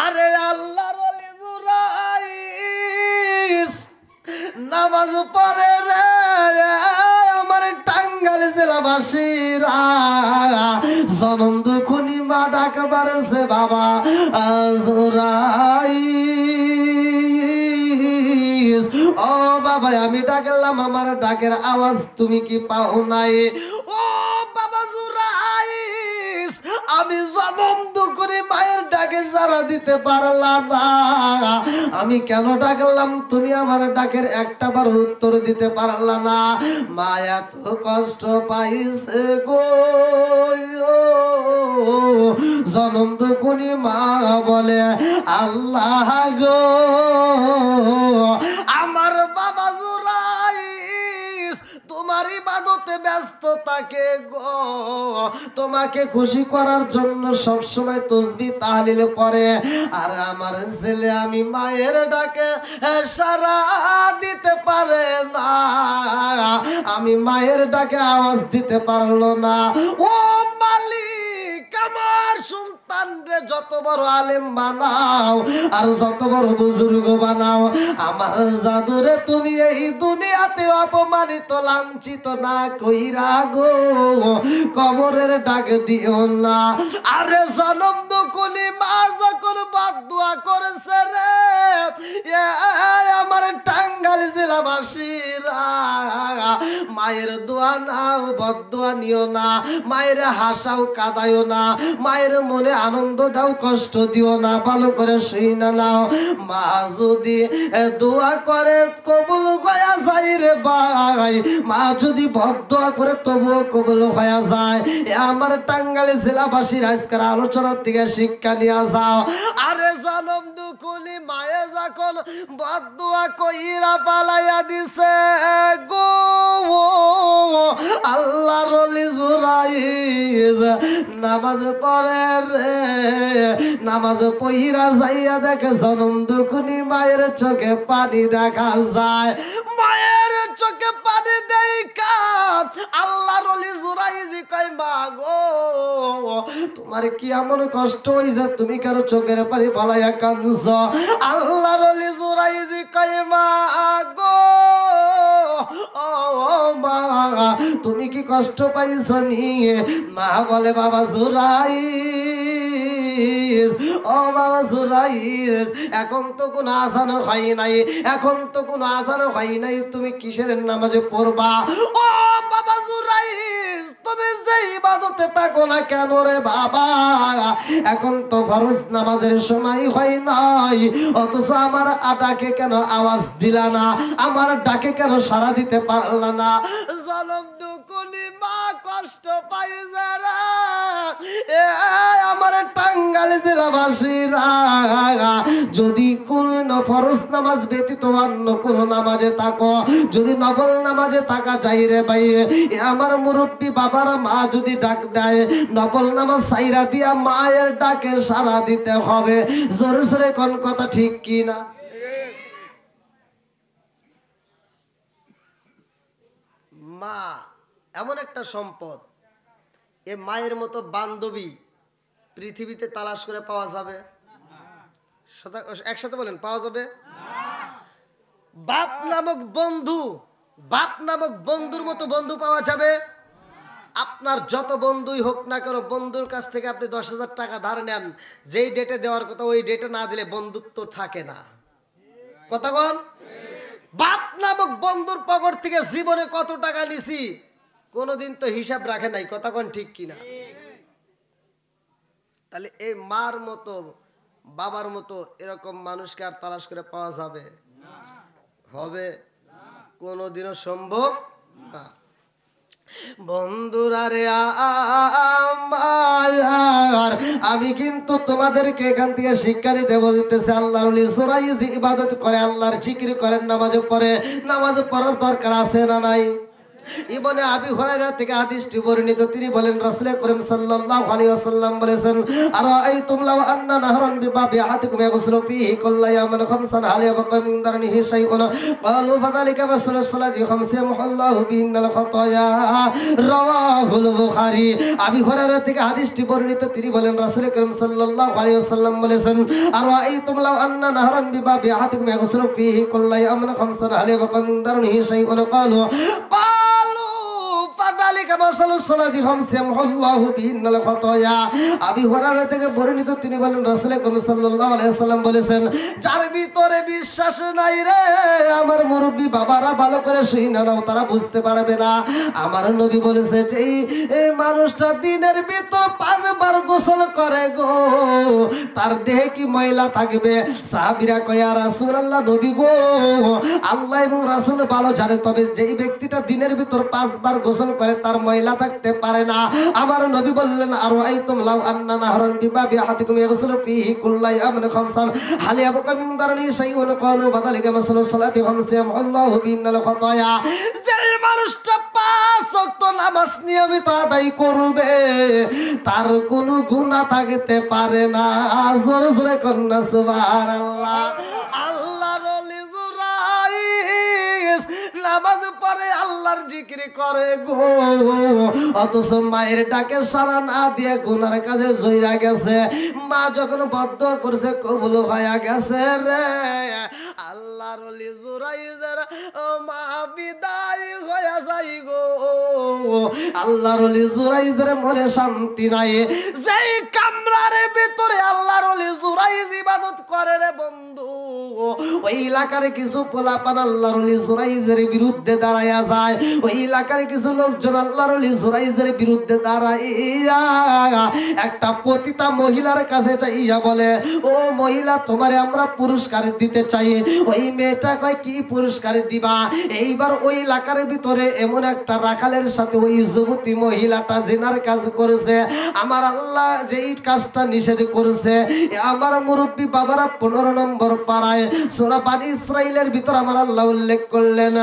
আরে আল্লাহর ওলি জুরাইস নামাজ পড়ে রে আমার টাঙ্গাইল জেলাবাসীরা জনম দুখুনি মা ডাক বাড়ছে বাবা জুরাইস। ও বাবা আমি ডাকলাম আমার ডাকের আওয়াজ তুমি কি পাও নাই? ও বাবা জুরাইস আমি জনম দুখুনি মায়ের ডাকে সাড়া দিতে পারলাম না। আমি কেন ডাকলাম তুমি আমার ডাকের একটা বার উত্তর দিতে পারলা না। মায়া তো কষ্ট পাইছে গো জনম দুখুনি মা বলে আল্লাহ গো আমার বাবা জুরাইস তোমার ইবাদতে ব্যস্ত থাকে গো, তোমাকে খুশি করার জন্য সব সময় তাসবিহ তাহলিল পড়ে। আর আমার ছেলে আমি মায়ের ডাকে সাড়া দিতে পারে না, আমি মায়ের ডাকে আওয়াজ দিতে পারলো না। ও মালিক আমার সুলতান রে যত বড় আলেম বানাও আর যত বড় বুজুর্গ বানাও, আমার জাদুরে তুমি এই দুনিয়াতে অপমানিত লাঞ্ছিত না কইরা গো কবরের ডাক দিও না। আরে জনম দুকুলি মা যখন বদদুয়া করেছে রে আমার টাঙ্গাইল জেলাবাসীরা মায়ের দোয়া নাও বদদুয়া নিও না, মায়ের হাসাও কাঁদায়ও না, মায়ের মনে আনন্দ দাও কষ্ট দিও না, ভালো করে শুইনা নাও। মা যদি দোয়া করে কবুল হয়ে যায় রে ভাই, মা যদি বদদুয়া করে তবুও কবুল হয়ে যায়। আমার টাঙ্গাইল জেলাবাসীর আজকের আলোচনার দিকে শিক্ষা নিয়ে যাও। আরে জনম দুকুলি মায়ে যখন বদদুয়া কইরা পালাইয়া দিছে গো আল্লাহর ওলি জুরাইস নামাজ পড়ে রে, নামাজ পইরা যাইয়া দেখে জনম দুকুনি মায়ের চোখে পানি দেখা যায়। মায়ের চোখে পানি দেখা আল্লাহর ওলি জুরাইস কয় মা গো তোমার কি এমন কষ্ট হইছে তুমি কারো চোখের পানি ফালাইয়া কাঁদছ? আল্লাহর ওলি জুরাইস কয় মা গো ও মা তুমি কি কষ্ট পাইছো নি? মা বলে বাবা জুরাইস ও বাবা জুরাইস এখন তো কোনো আজানও হয় নাই, এখন তো কোনো আজানও হয় নাই, তুমি কিসের নামাজে পড়বা? ও বাবা জুরাইস তুমি যে ইবাদতে থাকো না কেন রে বাবা, এখন তো ফরজ নামাজের সময় হয় নাই, অথচ আমার ডাকে কেন আওয়াজ দিলা না, আমার ডাকে কেন সাড়া দিতে পারলা না? জনম দুকুলি মা কষ্ট পাইছে রে আমার টাঙ্গাইল জেলাবাসীরা যদি কোন ফরজ নামাজ ব্যতীত অন্য কোন নামাজে থাকো, যদি নফল নামাজে থাকা চাই রে ভাই, আমার মুরব্বী বাবার মা যদি ডাক দেয় নফল নামাজ সাইরা দিয়া মায়ের ডাকে সাড়া দিতে হবে। জোরে জোরে কোন কথা ঠিক কি না? মা এমন একটা সম্পদ, এ মায়ের মতো বান্ধবী পৃথিবীতে তালাশ করে পাওয়া যাবে? একসাথে বলেন পাওয়া যাবে? বাপ নামক বন্ধু, বাপ নামক বন্ধুর মতো বন্ধু পাওয়া যাবে? আপনার যত বন্ধুই হোক না কেন, বন্ধুর কাছ থেকে আপনি 10,000 টাকা ধার নেন, যেই ডেটে দেওয়ার কথা ওই ডেটে না দিলে বন্ধুত্ব থাকে না। কথা বল। বাপ নামক বন্ধুর পকেট থেকে জীবনে কত টাকা নিছি কোনদিন তো হিসাব রাখে নাই। কথা কোন ঠিক কিনা? তাহলে এই মার মতো বাবার মতো এরকম মানুষকে আর তালাশ করে পাওয়া যাবে? হবে? কোনদিনও সম্ভব না। বন্ধুরা রে আমার আমি কিন্তু তোমাদেরকে এখান থেকে শিক্ষা নিতে বলতেছি, আল্লাহর ওলি জুরাইস ইবাদত করে, আল্লাহর জিকির করেন, নামাজ পড়ে। নামাজ পড়ার দরকার আছে না নাই? ইবনে আবি হুরায়রা থেকে হাদিসটি বর্ণিত, তিনি বলেন রাসূল করিম সাল্লাল্লাহু আলাইহি ওয়াসাল্লাম বলেছেন, আরাআইতুম লাও আন্না নাহরান বিবাবি আহাদিকুম ইয়াগসিলু ফীহি কুল্লা ইয়াওমিন খামসান হাল ইয়াবকা মিন দারনিহি শাইউন ক্বালু ফাযালিকা মাসলু সালাতি খামসা ইয়ামহুল্লাহু বিহিন্নাল খাতায়া। রাওয়াহুল বুখারী। আবি হুরায়রা থেকে হাদিসটি বর্ণিত, তিনি বলেন রাসূল করিম সাল্লাল্লাহু আলাইহি ওয়াসাল্লাম বলেছেন, আরাআইতুম লাও আন্না নাহরান বিবাবি আহাদিকুম ইয়াগসিলু ফীহি কুল্লা ইয়াওমিন খামসান হাল ইয়াবকা মিন দারনিহি শাইউন ক্বালু আবি হুরায়রা থেকে বর্ণিত, তিনি বলেন রাসূল করিম সাল্লাল্লাহু আলাইহি ওয়াসাল্লাম বলেছেন, যার ভিতরে বিশ্বাস নাই রে আমার মুরব্বি বাবারা ভালো করে শুনে নাও, তারা বুঝতে পারবে না। আমার নবী বলেছে যে এই মানুষটা দিনের ভিতর 5 বার গোসল করে গো, তার দেহে কি ময়লা থাকবে? সাহাবীরা কয় ইয়া রাসূলুল্লাহ, নবী গো আল্লাহ এবং রাসূল ভালো জানে, তবে যেই ব্যক্তিটা দিনের ভিতর 5 বার গোসল করে তার ময়লা থাকতে পারে না। আমার নবী বললেন, আরাআইতুম লাও আন্না নাহরান বিবাবি আহাদিকুম ইয়াগসিলু ফীহি কুল্লা ইয়াওমিন খামসান হাল ইয়াবকা মিন দারনিহি শাইউন ক্বালু ফাযালিকা মাসলু সালাতি খামসা ইয়ামহুল্লাহু বিহিন্নাল খাতায়া। যেই মানুষটা 5 ওয়াক্ত নামাজ নিয়মিত আদায় করবে তার কোনো গুনাহ থাকতে পারে না। জোরে জোরে কন্না সুবহানাল্লাহ। আল্লাহর ওলি জুরাইস নামাজ পড়ে আল্লাহর জিকির করে গো, অথচ মায়ের ডাকে সাড়া না দিয়ে গুনার কাজে জইরা গেছে। মা যখন বদ্ধ করছে কবুল হয়ে গেছে রে। আল্লাহর ওলি জুরাইজের মা বিদায় হয়ে যাই গো, আল্লাহর ওলি জুরাইজের মনে শান্তি নাই। যেই কামরার ভিতরে আল্লাহর ওলি জুরাইজ ইবাদত করে রে বন্ধু, ওই এলাকার কিছু পোলাপান আল্লাহর ওলি জুরাইজের বিরুদ্ধে দাঁড়াইয়া যায়। ওই এলাকার কিছু লোকজন আল্লাহর ওলি জুরাইজের বিরুদ্ধে দাঁড়াইয়া একটা পতিতা মহিলার কাছে চাইয়া বলে, ও মহিলা তোমারে আমরা পুরস্কার দিতে চাই। ওই মেয়েটা কয়, কি পুরস্কার দিবা? এইবার ওই এলাকার ভিতরে এমন একটা রাখালের সাথে ওই যুবতী মহিলাটা জিনার কাজ করেছে। আমার আল্লাহ যেই কাজটা নিষেধ করেছে, আমার মুরব্বী বাবারা 15 নম্বর পারায় সূরা বনী ইসরাইলের ভিতর আমার আল্লাহ উল্লেখ করলেন,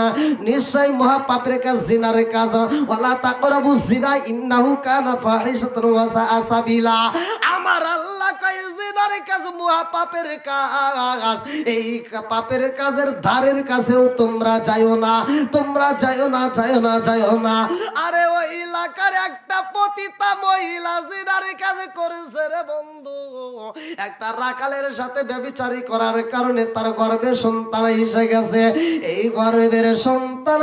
নিশ্চয় মহা পাপের কাজ জিনার কাজ, ওয়ালা তাকরাবু জিনা ইন্নাহু কানা ফাহিশাতান ওয়া সাআ সাবিলা। আমার আল্লাহ কয় জিনার কাজ মহা পাপের কাজ, এই পাপের কাজের ধারের কাছেও তোমরা যাইও না, তোমরা যাইও না, যাইও না, যাইও না। আরে ওই এলাকার একটা পতিতা মহিলা জিনার কাজ করেছে রে বন্ধু, একটা রাখালের সাথে ব্যভিচারী করার কারণে তার গর্ভে সন্তান এসে গেছে। এই গর্ভের সন্তান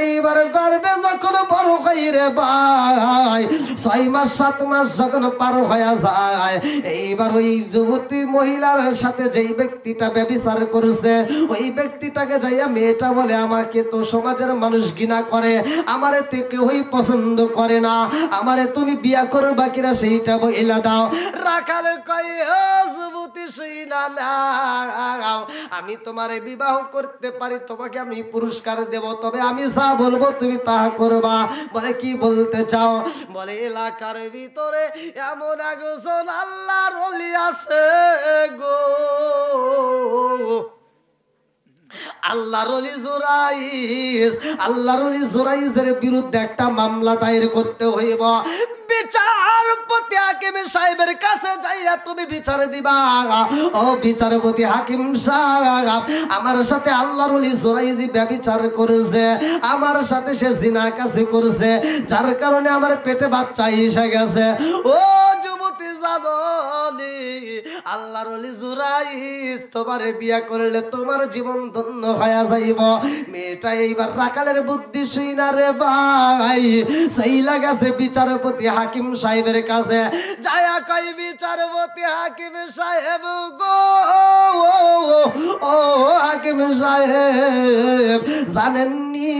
এইবার গর্ভে যখন বড় হয় রে ভাই, 6 মাস 7 মাস যখন পার হয়ে যায়, এইবার ওই যুবতী মহিলার সাথে যেই ব্যক্তিটা ব্যভিচার করেছে ওই ব্যক্তিটাকে যাইয়া মেয়েটা বলে, আমাকে তো সমাজের মানুষ ঘৃণা করে, আমারে তো কেউই পছন্দ করে না, আমারে তুমি বিয়া করবা কিনা সেইটা বইলা দাও। রাখাল কয়, ও যুবতী শুইনা নাও, আমি তোমারে বিবাহ করতে পারি, তোমাকে আমি পুরস্কার দেব, তবে আমি যা বলবো তুমি তা করবা। বলে, কি বলতে চাও? বলে, এলাকার ভিতরে এমন একজন আল্লাহর ওলি আছে গো, আল্লাহর ওলি জুরাইস, আল্লাহর ওলি জুরাইসের বিরুদ্ধে একটা মামলা দায়ের করতে হইব। বিচারপতি হাকিম সাহেবের কাছে যাইয়া তুমি বিচার দিবা, ও বিচারপতি হাকিম সাহেব, আমার সাথে আল্লাহর ওলি জুরাইস ব্যভিচার করেছে, আমার সাথে সে জিনা কাজ করেছে, যার কারণে আমার পেটে বাচ্চা এসে গেছে। ও যুবতী জাদনি, আল্লাহর ওলি জুরাইস তোমারে বিয়া করলে তোমার জীবন ধন্য হয়ে যাইব। মেয়েটা এইবার রাখালের বুদ্ধি শুইনা রে ভাই সেই লাগাছে বিচারপতি হাকিম সাহেবের কাছে যায়া কই, বিচারপতি হাকিম সাহেব গো, ও হাকিম সাহেব, জানেননি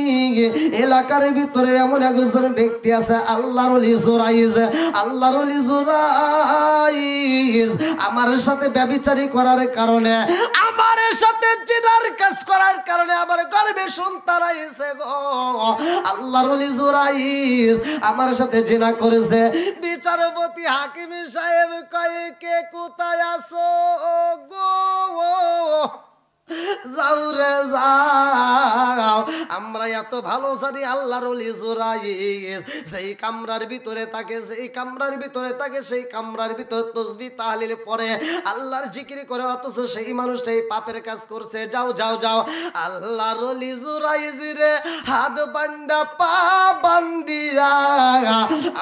এলাকার ভিতরে এমন একজন ব্যক্তি আছে আল্লাহর ওলি জুরাইস, আল্লাহর ওলি জুরাইস আমার সাথে ব্যভিচারী করার কারণে, আমার সাথে জিনার কাজ করার কারণে আমার গর্ভে সন্তান আইছে গো। আল্লাহর ওলি জুরাইস আমার সাথে জিনা করেছে। বিচারপতি হাকিম সাহেব কয়, কে কোথায় আছো গো? যাও রে যাও, আমরা আমরা এত ভালো জানি আল্লাহর ওলি জুরাইজ যেই কামরার ভিতরে থাকে, সেই কামরার ভিতরে থাকে, সেই কামরার ভিতরে তাসবিহ তাহলিল পড়ে, আল্লাহর জিকির করে, অথচ সেই মানুষটাই পাপের কাজ করছে। যাও যাও যাও, আল্লাহর ওলি জুরাইজ রে হাত বান্দা পা বান্দিয়া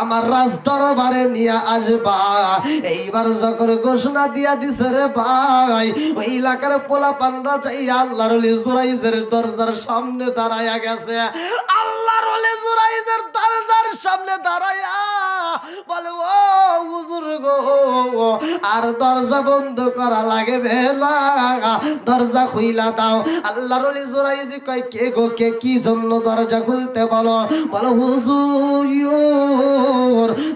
আমার রাজ দরবারে নিয়ে আসবা। এইবার যখন ঘোষণা দিয়া দিছে রে ভাই, ওই এলাকার পোলা পানরা চাইয়া আল্লাহর ওলি জুরাইজের দরজার সামনে দাঁড়ায়া গেছে। আল্লাহর ওলি জুরাইজের দরজার সামনে দাঁড়ায়া বলে, ও হুজুর গো, আর দরজা বন্ধ করা লাগবে না, দরজা খুইলা দাও। আল্লাহর ওলি জুরাইজ কয়, কে গো কে, কি জন্য দরজা খুলতে বলো? বলো হুজুর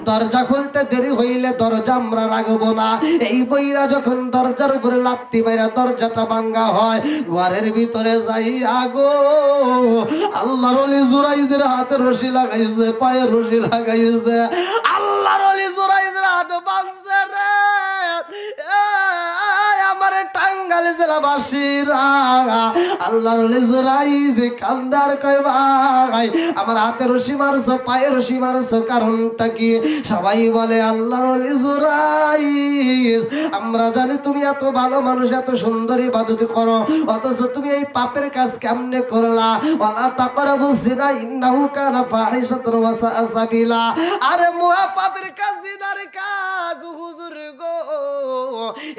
দরজা খুলতে দেরি হইলে দরজা আমরা রাখবো না। এই বইরা যখন দরজার উপরে লাত্তি মাইরা দরজাটা ভাঙ্গা হয়, ঘরের ভিতরে যাই আগো আল্লাহর ওলি জুরাইজের হাতে রশি লাগাইছে, পায়ে রশি লাগাইছে, আল্লাহর ওলি জুরাইজের হাতে বাঁধছে রে। আমারে টাঙ্গাইল জেলাবাসীরা আল্লাহর ওলি জুরাইজ কান্দার কয়, ভাই আমার হাতে রশি মারছো, পায়ে রশি মারছো, কারণটা কি? সবাই বলে, আল্লাহর ওলি জুরাইজ আমরা জানি তুমি এত ভালো মানুষ, এত সুন্দর ইবাদত করো, অথচ তুমি এই পাপের কাজ কেমনে করলা? ওয়ালা তাকরাবু জিনা ইন্নাহু কানা ফাহিশাতান ওয়া সাআ সাবিলা। আরে মুহা পাপের কাজ, জিনার কাজ হুজুর গো,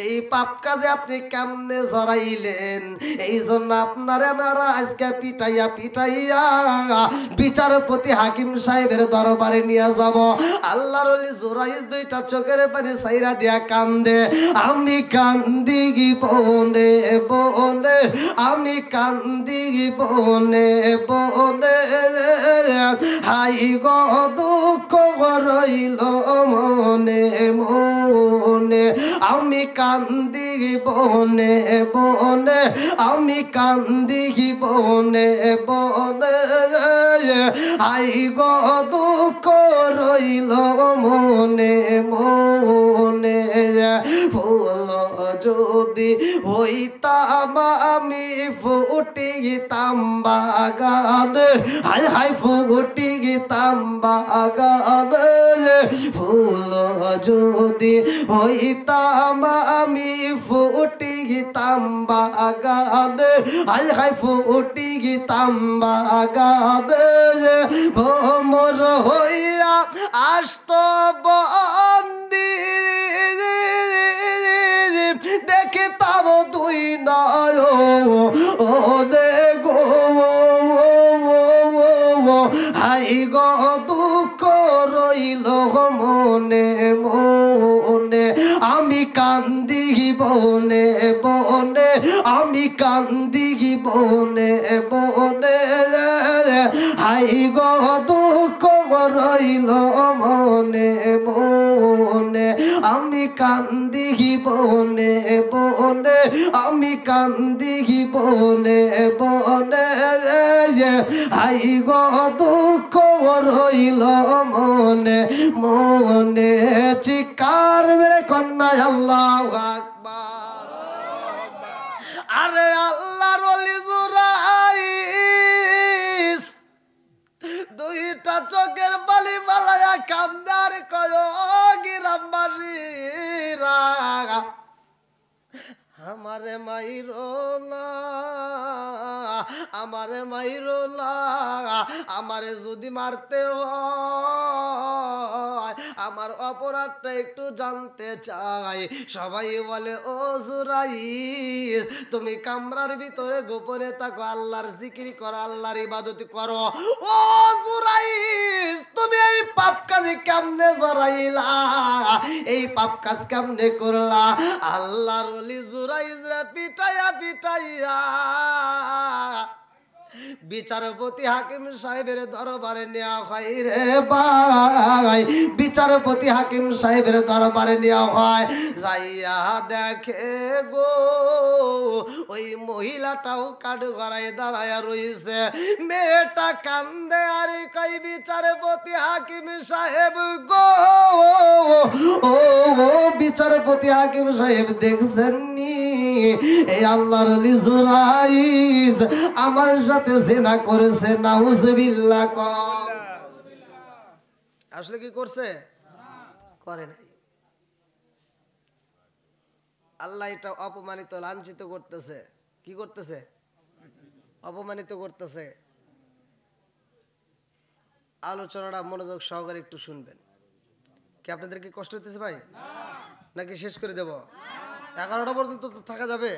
এই পাপ কাজে আপনি কেমনে জড়াইলেন? এই জন্য আপনারে আমরা আজকে পিটাইয়া পিটাইয়া বিচারপতি হাকিম সাহেবের দরবারে নিয়ে যাব। আল্লাহর ওলি জুরাইজ দুইটা চোখের পানি সাইরা দিয়া কান্দে, আমি কান্দি বনে বনে, আমি কান্দি বনে বনে, হাই গো দুঃখ রইল মনে মনে, আমি কান্দি বনে বনে, আমি কান্দি বনে বনে, হাই গো দুঃখ রইল মনে মনে। ফুল যদি হইতাম আমি ফুটিতাম বাগানে, হাই হাই ফুটিতাম বাগানে, ফুল যদি হইতাম আমি ফুটিতাম বাগানে, হাই হাই ফুটিতাম বাগানে, ভ্রমর হইয়া আসত বন্দি, দেখিতাম দুই নয়নে গো, হাই গো দুঃখ রইল মনে মনে, আমি কান্দি বনে বনে, আমি কান্দি বনে বনে, হাই গো দুঃখ রইল মনে মনে, আমি কান্দি বনে বনে, আমি কান্দি বনে বনে, হাই গো দুঃখ রইল মনে মনে। চিৎকার মেরে কন্যা আল্লাহু আকবার। আরে আল্লাহর ওলি জুরাইজ দুইটা চোখের বালি মালায়া কান্দার কয়, গ্রামবাসীরা আমারে মাইরো না, আমারে মাইরো না, আমারে যদি মারতে হয় আমার অপরাধটা একটু জানতে চাই। সবাই বলে, ও জুরাইজ তুমি কামরার ভিতরে গোপনে থাকো, আল্লাহর জিকির করো, আল্লাহর ইবাদত করো। ও জুরাইজ তুমি এই পাপ কাজে কেমনে জড়াইলা, এই পাপ কাজ কেমনে করলা? আল্লাহর ওলি জুরাইজরা পিটাইয়া পিটাইয়া বিচারপতি হাকিম সাহেবের দরবারে নেওয়া হয় রে ভাই, বিচারপতি হাকিম সাহেবের দরবারে নেওয়া হয়। যাইয়া দেখে গো ওই মহিলাটাও কাঠ গড়ায় দাঁড়ায় রয়েছে, মেয়েটা কান্দে আর কই, বিচারপতি হাকিম সাহেব গো, ও বিচারপতি হাকিম সাহেব দেখছেন নি এই আল্লাহর ওলি জুরাইজ আমার সাথে জিনা করেছে, নাউজুবিল্লাহ। আসলে কি করছে? করে নাই। আল্লাহ এটা অপমানিত লাঞ্ছিত করতেছে। কি করতেছে? অপমানিত করতেছে। আলোচনাটা মনোযোগ সহকারে একটু শুনবেন। কি আপনাদের কি কষ্ট হতেছে ভাই? নাকি শেষ করে দেব? 11টা পর্যন্ত তো থাকা যাবে।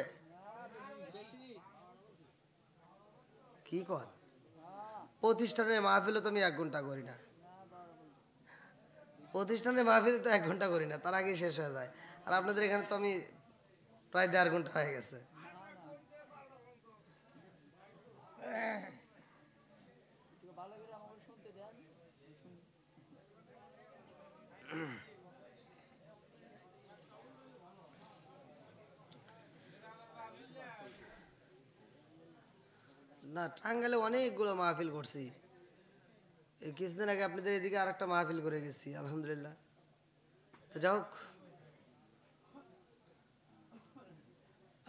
কি কর? প্রতিষ্ঠানের মাহফিলে তো আমি 1 ঘন্টা করি না। প্রতিষ্ঠানের মাহফিলে তো 1 ঘন্টা করি না, তার আগে শেষ হয়ে যায়। আর আপনাদের এখানে তো আমি প্রায় 1.5 ঘন্টা হয়ে গেছে। না, টাঙ্গাইলে অনেকগুলো মাহফিল করছি। এই কিছুদিন আগে আপনাদের এদিকে আরেকটা মাহফিল করে গেছি, আলহামদুলিল্লাহ। তো যাই হোক,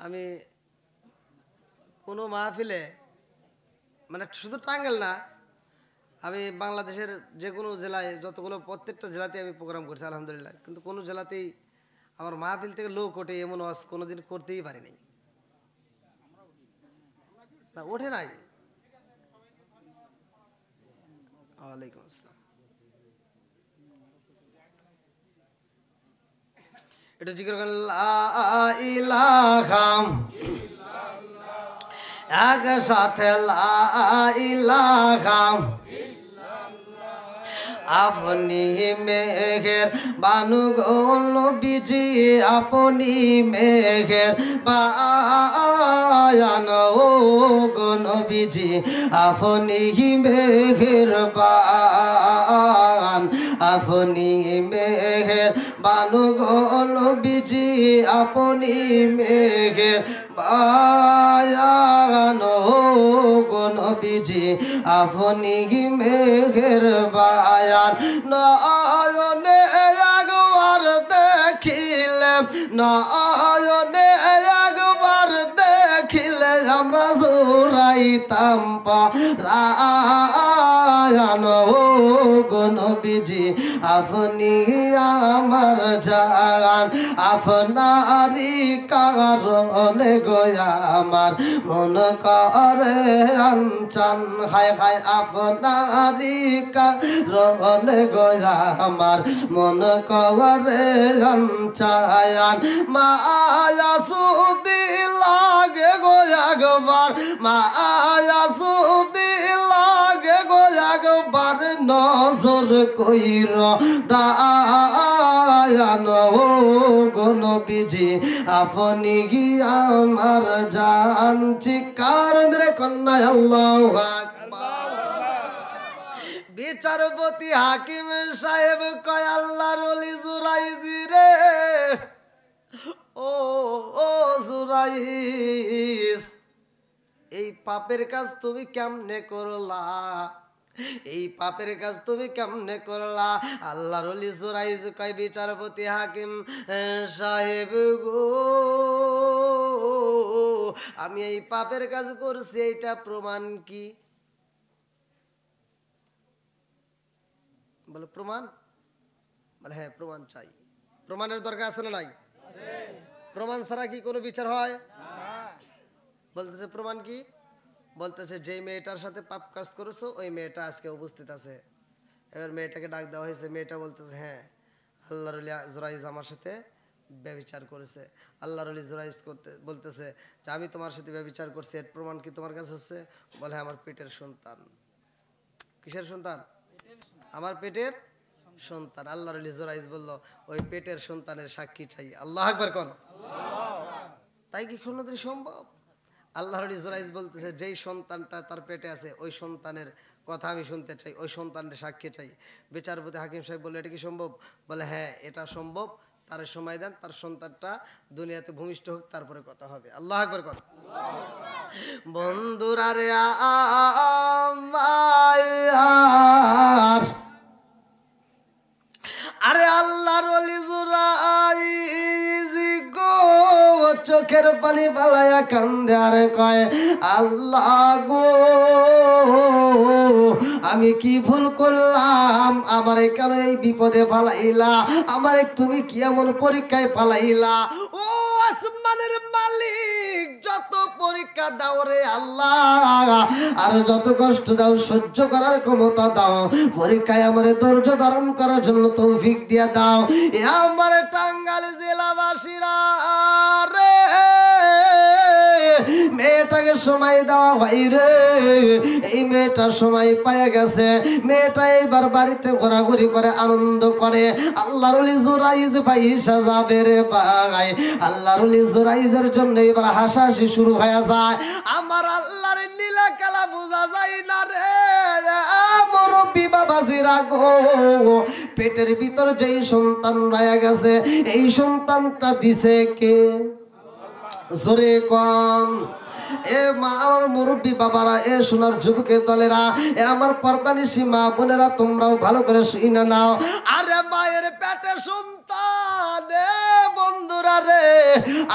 আমি কোনো মাহফিলে, মানে শুধু টাঙ্গাইল না, আমি বাংলাদেশের যে কোনো জেলায় যতগুলো, প্রত্যেকটা জেলাতেই আমি প্রোগ্রাম করছি আলহামদুলিল্লাহ। কিন্তু কোনো জেলাতেই আমার মাহফিল থেকে লোক ওঠে এমন ওয়াজ কোনোদিন করতেই পারি নাই। না, ওঠে নাই। ওয়ালাইকুম আসসালাম। এটা জিকির করেন, লা ইলাহা একসাথে, লা ইলাহা আপনি মেঘের বানু গো নবীজি, আপনি মেঘের বায়ান ও গো নবীজি, আপনি মেঘের বায়ান, আপনি মেঘের বানু গো নবীজি, আপনি মেঘের বায়ান ও গো নবীজি, আপনি মেঘের বায়ান। নয়নে একবার দেখিলে, নয়নে একবার দেখিলে আমরা জোড়াইতাম পরায়ান ও গো নবীজি, আপনি আমার জান, আপনারই কারণে গো আমার মন করে আনচান, হায় হায় আপনারই কারণে গো আমার মন করে আনচান। মায়া সুদি লাগে গো একবার, মায়া সুদি লাগে গো একবার, নজর কইর দায়ান ও গো নবীজি, আপনি কি আমার জান। চিৎকার মেরে কন্যা আল্লাহু আকবার। বিচারপতি হাকিম সাহেব কয়, আল্লাহর ওলি জুরাইজি রে, ও ও জুরাইজ, এই পাপের কাজ তুমি কেমনে করলা? এই পাপের কাজ তুমি কেমনে করলা? আল্লাহর ওলি জুরাইজ কয়, বিচারপতি হাকিম সাহেব গো, আমি এই পাপের কাজ করছি, এইটা প্রমাণ কি? বলে প্রমাণ? বলে হ্যাঁ, প্রমাণ চাই। প্রমাণের দরকার আছে না নাই? প্রমাণ ছাড়া কি কোনো বিচার হয়? বলতেছে প্রমাণ কি? বলতেছে যে মেয়েটার সাথে পাপ কাজ করেছো ওই মেয়েটা আজকে উপস্থিত আছে। এবার মেয়েটাকে ডাক দেওয়া হয়েছে। মেয়েটা বলতেছে হ্যাঁ, আল্লাহর ওলি জুরাইজ আমার সাথে ব্যভিচার করেছে। আল্লাহর ওলি জুরাইজ বলতেছে যে আমি তোমার সাথে ব্যভিচার করছি, এর প্রমাণ কি তোমার কাছে আছে? বলে আমার পেটের সন্তান। কিসের সন্তান? আমার পেটের সন্তান। আল্লাহর ওলি জুরাইজ বলল ওই পেটের সন্তানের সাক্ষী চাই। আল্লাহু আকবার কোন? তাই কি কোনোদিন সম্ভব? আল্লাহর ওলি জুরাইজ বলতেছে যেই সন্তানটা তার পেটে আছে ওই সন্তানের কথা আমি শুনতে চাই, ওই সন্তানের সাক্ষী চাই। বিচারপতি হাকিম সাহেব বলল এটা কি সম্ভব? বলে হ্যাঁ, এটা সম্ভব। তার সময় দেন, তার সন্তানটা দুনিয়াতে ভূমিষ্ঠ হোক, তারপরে কথা হবে। আল্লাহু আকবার কোন? বন্ধুরা রে আমার, আরে আল্লাহর ওলি জুরাইজ গো চোখের পানি পালায়া কান্দে আর কয় আল্লাহ গো আমি কি ভুল করলাম, আমারে কেন এই বিপদে ফালাইলা, আমারে তুমি কি এমন পরীক্ষায় ফালাইলা। ও আসমানের মালিক, যত পরীক্ষা দাও রে আল্লাহ, আর যত কষ্ট দাও সহ্য করার ক্ষমতা দাও, পরীক্ষায় আমারে ধৈর্য ধারণ করার জন্য তৌফিক দিয়া দাও। এ আমার টাঙ্গাইল জেলাবাসীরা রে, মেয়েটাকে সময় দেওয়া ভাই রে, এই মেয়েটা সময় পায়ে গেছে, মেয়েটা এইবার বাড়িতে ঘোরাঘুরি করে আনন্দ করে। আল্লাহর ওলি জুরাইজ পয়সা যাবে রে ভাই, আল্লাহর ওলি জুরাইজের জন্য এবার হাসাহাসি শুরু হয়ে যায়। আমার আল্লাহর লীলা খেলা বোঝা যায় না রে মুরব্বি বাবাজিরা গো। পেটের ভিতর যেই সন্তান রয়ে গেছে, এই সন্তানটা দিছে কে? জোরে কোন। এ মা, আমার মুরব্বী বাবারা, এ সোনার যুবকের দলেরা, এ আমার পর্দানিশী মা বোনেরা, তোমরাও ভালো করে শুনে নাও। আরে মায়ের পেটে সন্তান, বন্ধুরা রে,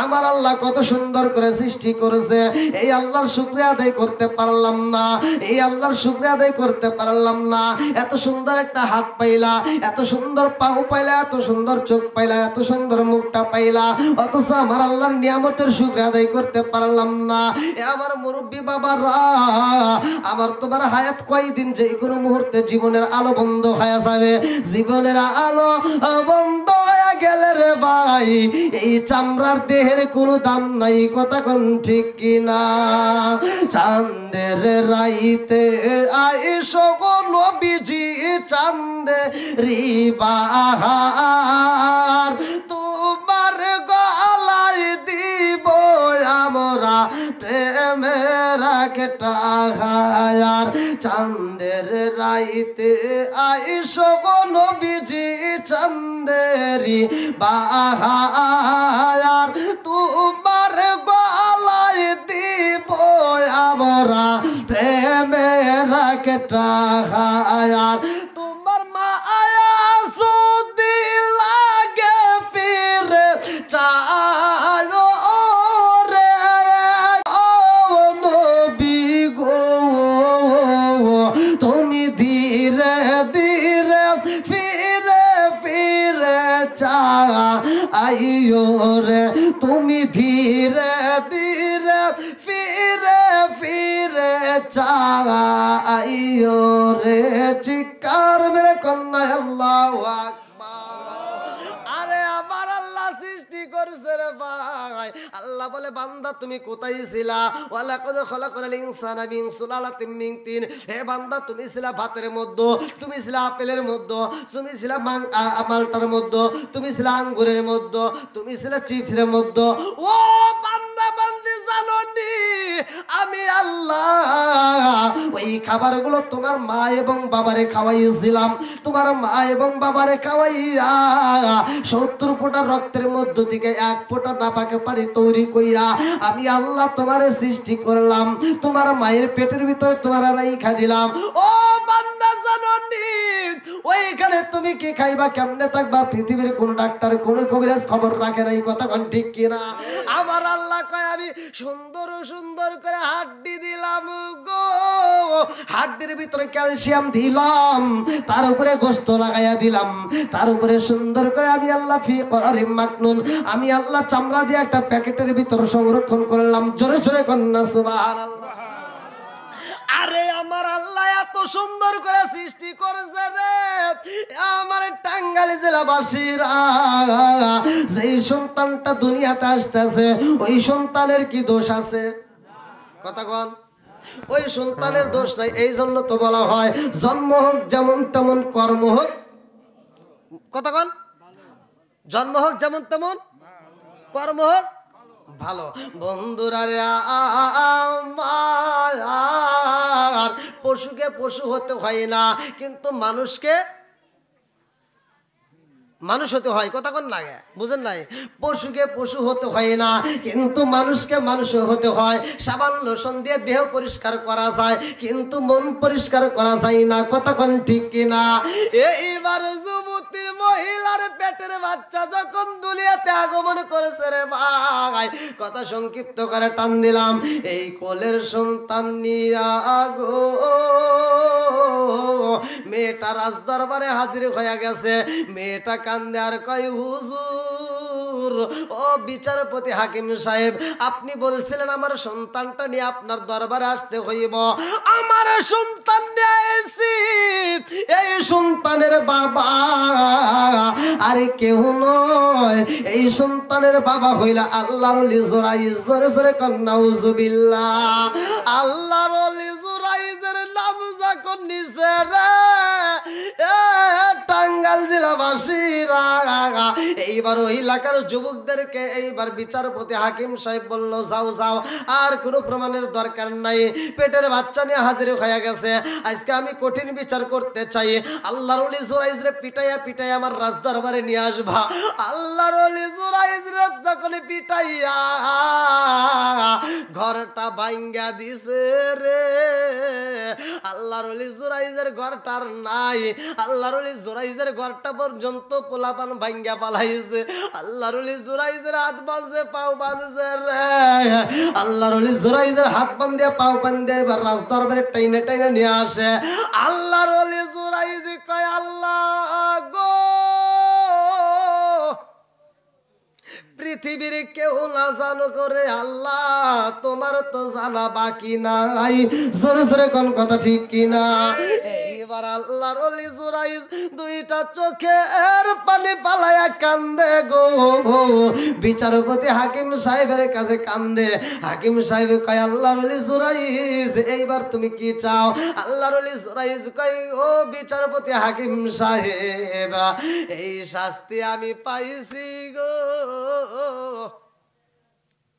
আমার আল্লাহ কত সুন্দর করে সৃষ্টি করেছে, এই আল্লাহর শুকরিয়া আদায় করতে পারলাম না, এই আল্লাহর শুকরিয়া আদায় করতে পারলাম না। এত সুন্দর একটা হাত পাইলা, এত সুন্দর পাও পাইলা, এত সুন্দর চোখ পাইলা, এত সুন্দর মুখটা পাইলা, অথচ আমার আল্লাহর নিয়ামতের শুকরিয়া আদায় করতে পারলাম না। আমার মুরব্বী বাবারা, আমার তোমার হায়াত কয়দিন, যে কোনো মুহূর্তে জীবনের আলো বন্ধ হয়ে যাবে, জীবনের আলো বন্ধ হয়ে গেলে রে ভাই, এই চামড়ার দেহের কোনো দাম নাই, কথা কোন ঠিক কিনা? চাঁদের রাইতে আইসো গো নবীজি, চাঁদে রিবাহার তোমার গলায় দিব আমরা প্রেমের একটা হায়ার। চাঁদের রাইতে আইসো গো নবীজি, চাঁদেরি বাহার তোমার গলায় দিব আমরা প্রেমের একটা হায়ার। তোমার মায়া যদি লাগে ফিরে চায় রে নবী গো, তুমি ধীরে ধীরে ফিরে ফিরে চাইও রে, তুমি ধীরে ধীরে ফিরে ফিরে চাইও রে। চিৎকার মেরে কন্যা আল্লাহু আকবার। আরে আমার আল্লাহ সৃষ্টি করছে রে ভাই। আল্লাহ বলে বান্দা তুমি কোথায় ছিলা? ওয়ালাকাদ খলাকনাল ইনসানা মিন সুলালাতিন মিন তিন। হে বান্দা তুমি ছিলা ভাতের মধ্যে, তুমি ছিলা আপেলের মধ্যে, তুমি ছিলা মালটার মধ্যে, তুমি ছিলা আঙ্গুরের মধ্যে, তুমি ছিলা চিপসের মধ্যে। ও বান্দা বান্দি জানো নি আমি আল্লাহ ওই খাবারগুলো তোমার মা এবং বাবারে খাওয়াইছিলাম। তোমার মা এবং বাবারে খাওয়াইয়া 70 ফোঁটা রক্তের মধ্য থেকে 1 ফোঁটা নাপাকে পানি তৈরি কইরা আমি আল্লাহ তোমারে সৃষ্টি করলাম। তোমার মায়ের পেটের ভিতরে তোমার রাইখা দিলাম। ও বান্দা জানোনি ওইখানে তুমি কি খাইবা, কেমনে থাকবা, পৃথিবীর কোন ডাক্তার কোন কবিরাজ খবর রাখে না, এই কথা কোন ঠিক কিনা? আমার আল্লাহ কয় আমি সুন্দর সুন্দর করে হাড্ডি দিলাম গো, হাড্ডির ভিতরে ক্যালসিয়াম দিলাম, তার উপরে গোশত লাগাইয়া দিলাম, তার উপরে সুন্দর করে আমি আল্লাহ ফি করারিম মাকনুন, আমি আল্লাহ চামড়া দিয়ে একটা প্যাকেটের ভিতর সংরক্ষণ করলাম। জোরে জোরে কন্যা সুবহানাল্লাহ। আরে আমার আল্লাহ এত সুন্দর করে সৃষ্টি করেছে রে আমার টাঙ্গাইল জেলাবাসীরা, যেই সন্তানটা দুনিয়াতে আসতেছে ওই সন্তানের কি দোষ আছে? কথা কন। ওই সন্তানের দোষ নাই। এই জন্য তো বলা হয় জন্ম হোক যেমন তেমন কর্ম হোক, কথা কন, জন্ম হোক যেমন তেমন কর্ম হোক ভালো। বন্ধুরা রে আমার পশুকে পশু হতে হয় না, কিন্তু মানুষকে মানুষ হতে হয়। কথা কোন লাগে বুঝেন নাই? পশুকে পশু হতে হয় না, কিন্তু মানুষকে মানুষ হতে হয়। সাবান লোশন দিয়ে দেহ পরিষ্কার করা যায়, কিন্তু মন পরিষ্কার করা যায় না। কথা কোন ঠিক কিনা? এইবার যুবতী গর্ভবতী মহিলার পেটের বাচ্চা যখন দুনিয়াতে আগমন করেছে রে ভাই, কথা সংক্ষিপ্ত করে টান দিলাম, এই কোলের সন্তান নিয়া গো মেয়েটা রাজ দরবারে হাজির হয়ে গেছে। মেয়েটা কান্দে আর কয়, হুজুর ও বিচারপতি হাকিম সাহেব, আপনি বলছিলেন আমার সন্তানটা নিয়ে আপনার দরবারে আসতে হইব। আমার সন্তান নিয়ে এসেছি, এই সন্তানের বাবা আরে কেউ নয়, এই সন্তানের বাবা হইল আল্লাহর ওলি জুরাইজ। জোরে জোরে কন্যা উজুবিল্লাহ। আল্লাহর ওলি জুরাইজের নাম যখন নিছে রে টাঙ্গাইল জেলাবাসীরা, এইবার ওই এলাকার যুবকদেরকে এইবার বিচারপতি হাকিম সাহেব বলল, যাও যাও, আর কোনো প্রমাণের দরকার নাই, পেটের বাচ্চা নিয়ে হাজির হয়ে গেছে, আজকে আমি কঠিন বিচার করতে চাই। আল্লাহর ওলি জুরাইজরে পিটাইয়া পিটাইয়া আমার রাজ দরবারে নিয়ে আসবা। আল্লাহর ওলি জুরাইজরে যখন পিটাইয়া ঘরটা ভাঙ্গা দিছে রে, আল্লাহর ওলি জুরাইজের ঘরটার নাই, আল্লাহর ওলি জুরাইজের ঘরটা পর্যন্ত পোলাপান ভাঙ্গা পালাইছে। আল্লাহর ওলি জুরাইজের হাত বাঁধছে, পাও বাঁধছে রে, আল্লাহর ওলি জুরাইজের হাত বাঁধে পাও বাঁধে এবার রাজ দরবারে টাইনে টাইনে নিয়ে আসে। আল্লাহর ওলি জুরাইজ কয়, আল্লাহ গো পৃথিবীর কেউ না জানো করে আল্লাহ, তোমার তো জানা বাকি নাই। জোরে জোরে কোন কথা ঠিক কিনা? এইবার আল্লাহর ওলি জুরাইজ দুইটা চোখে এর পানি পালায়া কান্দে গো, বিচারপতি হাকিম সাহেবের কাছে কান্দে। হাকিম সাহেব কয়, আল্লাহর ওলি জুরাইজ এইবার তুমি কি চাও? আল্লাহর ওলি জুরাইজ কয়, ও বিচারপতি হাকিম সাহেব, এই শাস্তি আমি পাইছি গো,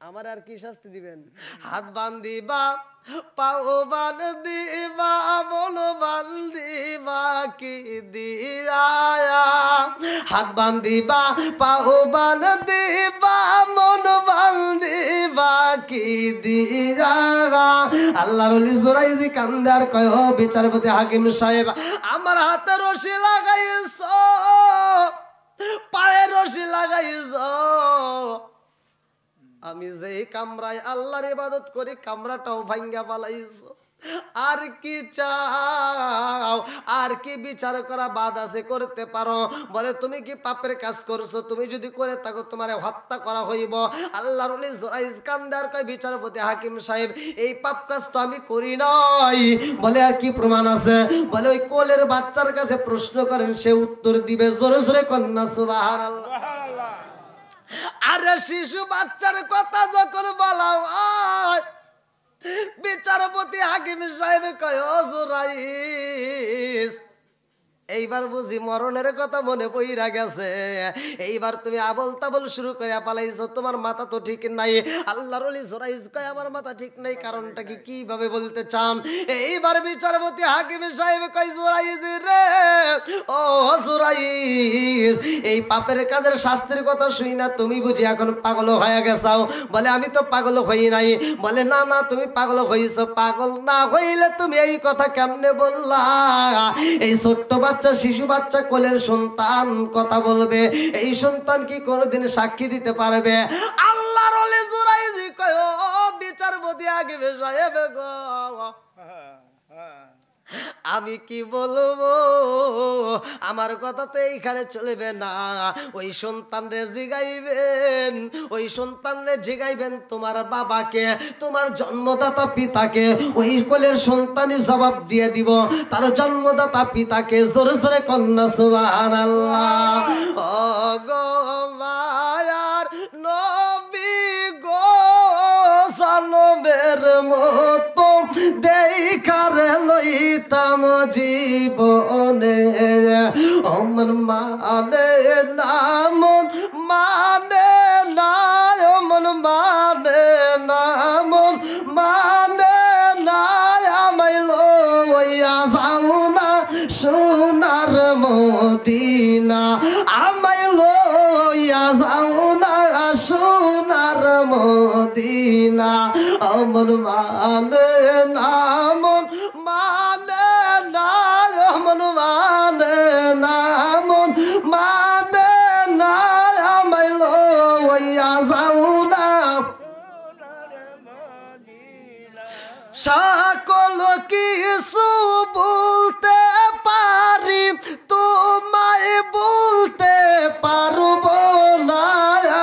আমার আর কি শাস্তি দিবেন? হাত বান্ধিবা, পাও বান্ধিবা, মন বান্ধিবা কি দিয়া, হাত বান্ধিবা, পাও বান্ধিবা, মন বান্ধিবা কি দিয়া। আল্লাহর ওলি জুরাইজ কান্দে আর কয়, ও বিচারপতি হাকিম সাহেব, আমার হাতে রশি লাগাইছ, পায়ে রশি লাগাইছ, আমি যে কামরায় আল্লাহর ইবাদত করি কামরাটাও ভাঙ্গা পালাইছ, আর কি চাও? আর কি বিচার করা বাদ আছে করতে পারো? বলে, তুমি কি পাপের কাজ করছো? তুমি যদি করে থাকো তোমার হত্যা করা হইব। আল্লাহর ওলি জুরাইজ কান্দে আর কয়, বিচারপতি হাকিম সাহেব, এই পাপ কাজ তো আমি করি নাই। বলে, আর কি প্রমাণ আছে? বলে, ওই কোলের বাচ্চার কাছে প্রশ্ন করেন, সে উত্তর দিবে। জোরে জোরে কন্যা সুবহানাল্লাহ। আরে শিশু বাচ্চার কথা যখন বলা হয়, বিচারপতি হাকিম সাহেব কয়, ও জুরাইজ এইবার বুঝি মরণের কথা মনে পইরা গেছে, এইবার তুমি আবল তাবল শুরু করে পালাইছো, তোমার মাথা তো ঠিক নাই। আল্লাহর ওলি জুরাইজ কয়, আমার মাথা ঠিক নাই, কারণটা কি, কিভাবে বলতে চান? এইবার বিচারপতি হাকিম সাহেব কয়, জুরাইজ রে, ও জুরাইজ, এই পাপের কাজের শাস্তির কথা শুই না তুমি বুঝি এখন পাগল হয়ে গেছাও? বলে, আমি তো পাগল হই নাই। বলে, না না, তুমি পাগল হইছো, পাগল না হইলে তুমি এই কথা কেমনে বললা? এই ছোট্ট বাচ্চা, শিশু বাচ্চা, কোলের সন্তান কথা বলবে, এই সন্তান কি কোনোদিন সাক্ষী দিতে পারবে? আল্লাহর ওলি জুরাইজ কয়, ও বিচারপতি হাকিম সাহেব গো, আমি কি বলবো, আমার কথা তো এইখানে চলবে না। ওই সন্তান রে জিগাইবেন, ওই সন্তান রে জিগাইবেন তোমার বাবাকে, তোমার জন্মদাতা পিতাকে। ওই কোলের সন্তানই জবাব দিয়ে দিব তার জন্মদাতা পিতাকে। জোরে জোরে কন্যা সুবহানাল্লাহ। ও গো মায়ার নবী গো, সালমের মতো দেখার লইতাম জীবনে, অমন মানে না, মন মানে না, অমন মানে না, মন মানে না, আমায় লইয়া যাও না সোনার মদিনা, আমায় লইয়া যাও না সোনার মদিনা, অমন মানে না, মন মানে না, মন মানে না, মন সকল কিছু বলতে পারি, তোমায় বলতে পারবো না।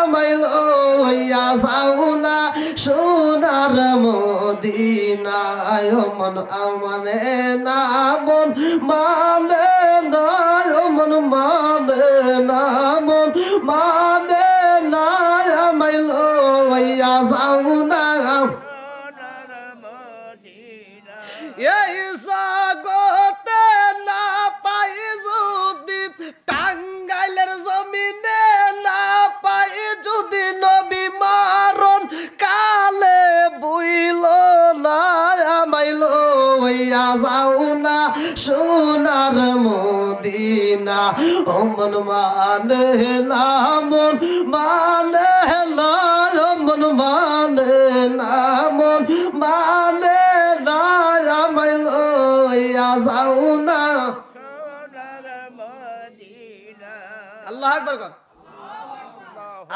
আমায় লইয়া যাও না সোনার মদিনায়, মন মানে না, মন মানে না, মন মানে না, মন মানে না। আমায় লইয়া যাও না এই জগতে না পাই যদি, টাঙ্গাইলের জমিনে না পাই যদি, নবী মারণ কালে বুইল না। আমায় লইয়া যাও না সোনার মদিনা, ও মন মানে না, মন মানে না, মন মানে না, মন মানে না। আমায় লইয়া যাও না। আল্লাহু আকবার কর।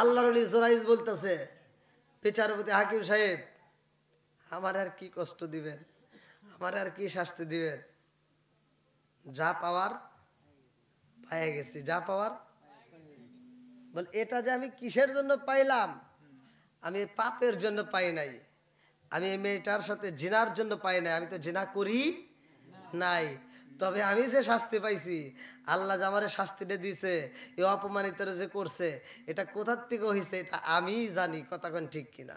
আল্লাহর ওলি জোরাইজ বলতেছে, বিচারপতি হাকিম সাহেব আমার আর কি কষ্ট দিবেন, আমার আর কি শাস্তি দিবেন? যা পাওয়ার পায়ে গেছি, যা পাওয়ার। বল এটা যে আমি কিসের জন্য পাইলাম? আমি পাপের জন্য পাই নাই, আমি এই মেয়েটার সাথে জিনার জন্য পাই নাই, আমি তো জিনা করি নাই। তবে আমি যে শাস্তি পাইছি, আল্লাহ যে আমার শাস্তিটা দিছে, এই অপমানিত যে করছে, এটা কোথার থেকে হয়েছে এটা আমি জানি। কথা কোন ঠিক কিনা?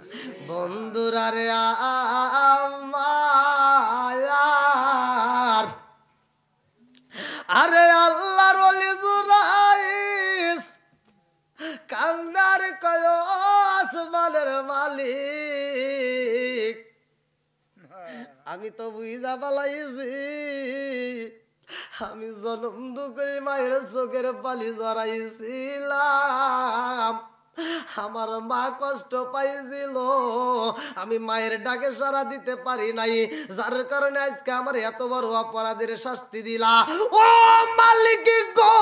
বন্ধুরা রে আমার, আরে আল্লাহর ওলি জুরাইস কান্দার কয় আসমানের মালিক, আমি তো বুঝা পালাইছি, আমি জনম দুঃখে মায়ের চোখের পানি জড়াইছিলাম, আমার মা কষ্ট পাইছিল, আমি মায়ের ডাকে সাড়া দিতে পারি নাই, যার কারণে আজকে আমার এত বড় অপরাধের শাস্তি দিলা। ও মালিক গো,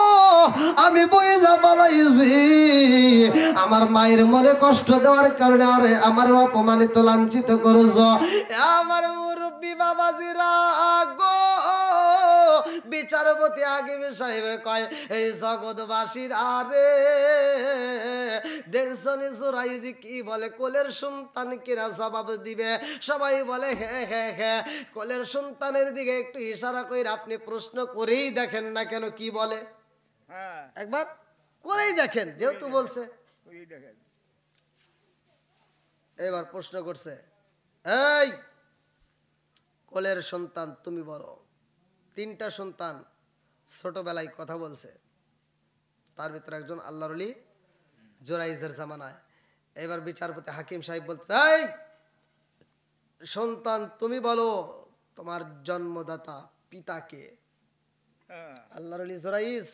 আমি বুঝা পালাইছি, আমার মায়ের মনে কষ্ট দেওয়ার কারণে আরে আমার অপমানিত লাঞ্ছিত করছ। আমার মুরব্বী বাবাজিরা গো, বিচারপতি হাকিম সাহেব কয়, এই জগৎবাসীর আরে দেখছনি জোরাইজি কি বলে, কোলের সন্তান কিরা জবাব দিবে? সবাই বলে হ্যাঁ হ্যাঁ হ্যাঁ। কোলের সন্তানের দিকে একটু ইশারা করে আপনি প্রশ্ন করেই দেখেন না কেন কি বলে, একবার করেই দেখেন, যেহেতু বলছে। এবার প্রশ্ন করছে, এই কোলের সন্তান তুমি বলো। তিনটা সন্তান ছোটবেলায় কথা বলছে, তার ভিতরে একজন আল্লাহর ওলি জোরাইজের জামানায়। এবার বিচারপতি হাকিম সাহেব বলছে, এই সন্তান তুমি বলো তোমার জন্মদাতা পিতাকে। আল্লাহর ওলি জোরাইজ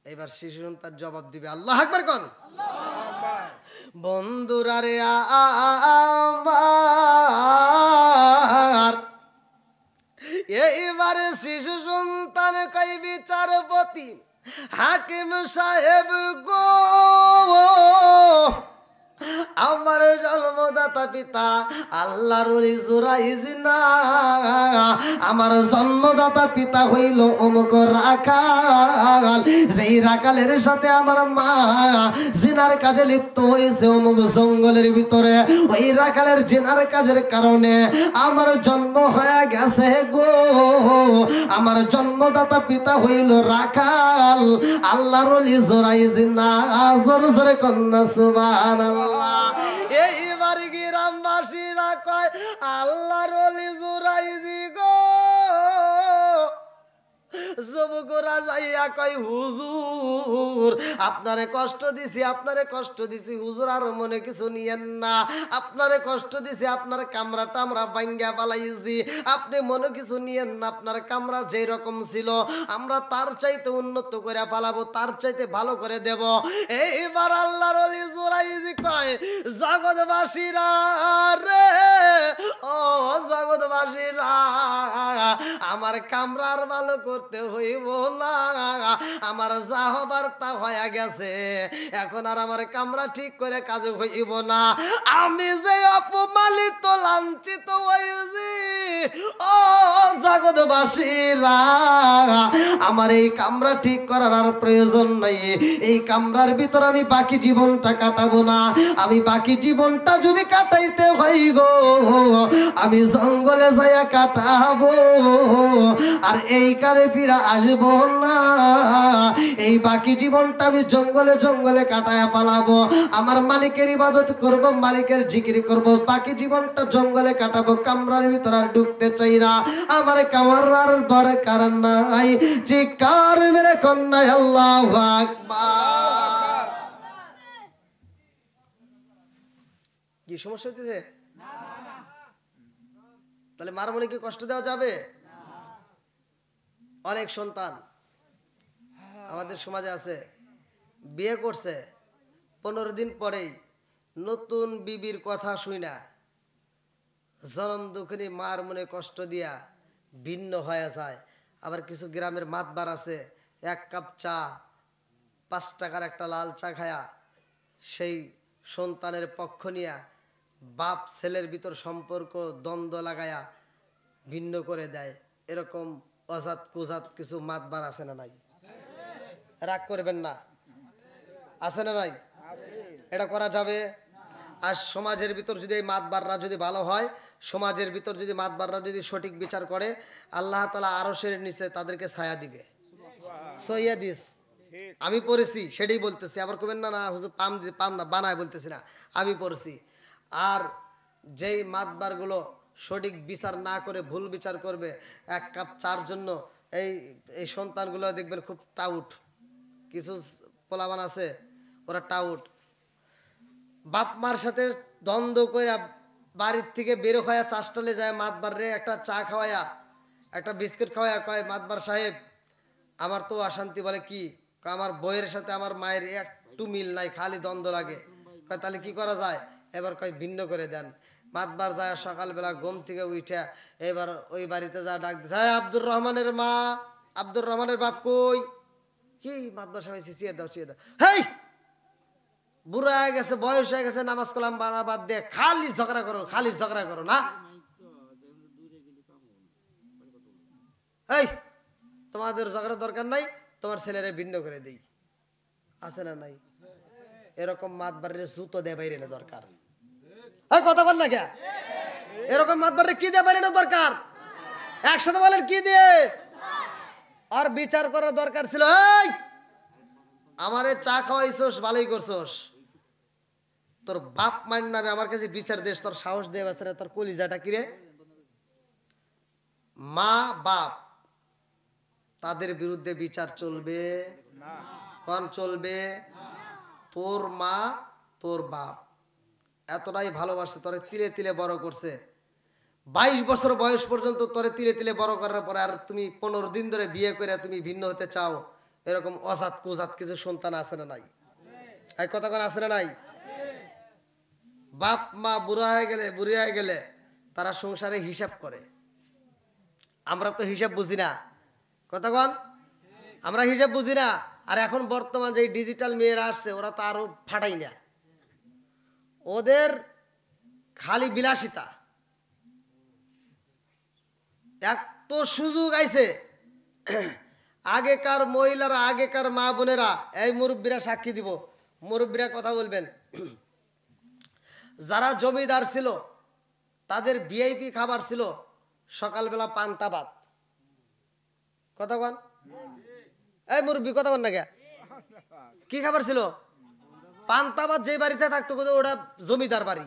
এবার শিশু সন্তান জবাব দিবে। আল্লাহু আকবার কোন। বন্ধুরা রে আমার, এইবারে শিশু সন্তান কই বিচারপতি হাকিম সাহেব গো, আমার জন্মদাতা পিতা আল্লাহর ওলি জোরাইজ না, আমার জন্মদাতা পিতা হইল অমুক রাখাল, যেই রাখালের সাথে আমার মা জিনার কাজে লিপ্ত হয়েছে অমুক জঙ্গলের ভিতরে। ওই রাখালের জিনার কাজের কারণে আমার জন্ম হয়ে গেছে গো, আমার জন্মদাতা পিতা হইল রাখাল, আল্লাহর ওলি জোরাইজ না। জোরে জোরে কন্যা সুবহানাল্লাহ। এইবার গ্রামবাসীরা কয়, আল্লাহর ওলি জোরাইজি গো, যুবকরা যাইয়া কয়, হুজুর আপনারে কষ্ট দিছি, আপনারে কষ্ট দিছি হুজুর, আর মনে কিছু নিয়েন না, আপনারে কষ্ট দিছি, আপনার কামরা টামরা ভাঙ্গা পালাইছি, আপনি মনে কিছু নিয়েন না, আপনার কামরা যেই রকম ছিল আমরা তার চাইতে উন্নত করে পালাবো, তার চাইতে ভালো করে দেব। এইবার আল্লাহর ওলি জোরাইজি কয়, জগৎবাসীরা রে, ও জগৎবাসীরা, আমার কামরার ভালো করতে হইব না, আমার যা হবার তা হয়ে গেছে, এখন আর আমার কামরা ঠিক করে কাজ হইব না। আমি যে অপমানিত লাঞ্ছিত হয়েছি। ও জগৎবাসীরা, আমার এই কামরা ঠিক করার আর প্রয়োজন নাই। এই কামরার ভিতর আমি বাকি জীবনটা কাটাবো না। আমি বাকি জীবনটা যদি কাটাইতে হয় গো, আমি জঙ্গলে যাইয়া কাটাবো, আর এই কারে ফিরা আসবো না। এই বাকি জীবনটা আমি জঙ্গলে জঙ্গলে কাটায়া পালাবো। আমার মালিকের ইবাদত করব, মালিকের জিকির করব, বাকি জীবনটা জঙ্গলে কাটাবো। কামরার ভিতর আর ঢুকতে চাই না। আমার কামরার দরকার নাই। চিৎকার মেরে কন্যা আল্লাহু আকবার। কি সমস্যা হইতেছে? তাহলে মার মনে কি কষ্ট দেওয়া যাবে? অনেক সন্তান আমাদের সমাজে আছে, বিয়ে করছে 15 দিন পরেই নতুন বিবির কথা শুই না জনম দুঃখিনী মার মনে কষ্ট দিয়া ভিন্ন হয়ে যায়। আবার কিছু গ্রামের মাতবার আছে, 1 কাপ চা 5 টাকার একটা লাল চা খায়া সেই সন্তানের পক্ষ নিয়া বাপ ছেলের ভিতর সম্পর্ক দ্বন্দ্ব লাগায়া ভিন্ন করে দেয়। এরকম অজাত কুজাত কিছু মাতবার আছে না নাই? রাগ করবেন না, আছে না নাই? এটা করা যাবে? আর সমাজের ভিতর যদি এই মাতবাররা যদি ভালো হয়, সমাজের ভিতর যদি মাতবাররা যদি সঠিক বিচার করে, আল্লাহ তাআলা আরশের নিচে তাদেরকে ছায়া দিবে। সহিয়া দিস আমি পড়েছি, সেটাই বলতেছি। আবার কবেন না না হুজুর পাম না বানায় বলতেছি না, আমি পড়েছি। আর যেই মাতবারগুলো সঠিক বিচার না করে ভুল বিচার করবে, 1 কাপ চার জন্য এই এই সন্তানগুলো দেখবেন খুব টাউট। কিছু পোলাবান আছে ওরা টাউট, বাপ মার সাথে দ্বন্দ্ব করে বাড়ির থেকে বেরো খায়া চাষটালে যায় মাতবার রে একটা চা খাওয়ায়া একটা বিস্কিট খাওয়ায়া কয়, মাতবার সাহেব আমার তো অশান্তি। বলে কি? আমার বইয়ের সাথে আমার মায়ের একটু মিল নাই, খালি দ্বন্দ্ব লাগে। কয় তাহলে কি করা যায়? এবার কয় ভিন্ন করে দেন। মাতবার যায় সকালবেলা ঘুম থেকে উঠা এবার ওই বাড়িতে যা ডাক দিচ্ছে, আব্দুর রহমানের মা, আব্দুর রহমানের বাপ কই? কি? মাতবার সাহেব চিয়ে দাও চিয়ে দাও। হেই বুড়া হয়ে গেছে, বয়স হয়ে গেছে, নামাজ কালাম বাদ দিয়ে খালি ঝগড়া করো, খালি ঝগড়া করো না। এই তোমাদের ঝগড়া দরকার নাই, তোমার ছেলেরে ভিন্ন করে দেই। আছে না নাই? এরকম মাতবারের জুতো দেয় বাইরে না দরকার। কথা বল না কে? এরকম মাতবারের কি দেয় বাইরে না দরকার? একসাথে বলেন কি দিয়ে? আর বিচার করার দরকার ছিল, এই আমারে চা খাওয়াইছোস ভালোই করছোস, তোর বাপ মান নামে আমার কাছে বিচার দেশ, তোর সাহস দেয় বাচ্চারা, তোর কলিজাটা কিরে? মা বাপ তাদের বিরুদ্ধে বিচার চলবে না। কোন চলবে? তোর মা তোর বাপ এতটাই ভালোবাসে, তোরে তিলে তিলে বড় করছে, 22 বছর বয়স পর্যন্ত তোরে তিলে তিলে বড় করার পরে আর তুমি 15 দিন ধরে বিয়ে করে তুমি ভিন্ন হতে চাও। এরকম অজাত কুজাত কিছু সন্তান আছে না নাই? এই কথা কোন আছে না নাই? বাপ মা বুড়া হয়ে গেলে বুড়ি হয়ে গেলে তারা সংসারে হিসাব করে। আমরা তো হিসাব বুঝি না। কথা কন, আমরা হিসাব বুঝি না। আর এখন বর্তমান যে ডিজিটাল মেয়েরা আসছে ওরা তো আরো ফাটাই না, ওদের খালি বিলাসিতা। এত সুযোগ আইছে, আগেকার মহিলারা আগেকার মা বোনেরা, এই মুরব্বীরা সাক্ষী দিব, মুরব্বীরা কথা বলবেন, যারা জমিদার ছিল তাদের ভিআইপি খাবার ছিল সকালবেলা পান্তা ভাত। কথা কন, এই মুরব্বী কথা বল না কে? কি খাবার ছিল? পান্তা ভাত। যে বাড়িতে থাকতো ওটা জমিদার বাড়ি।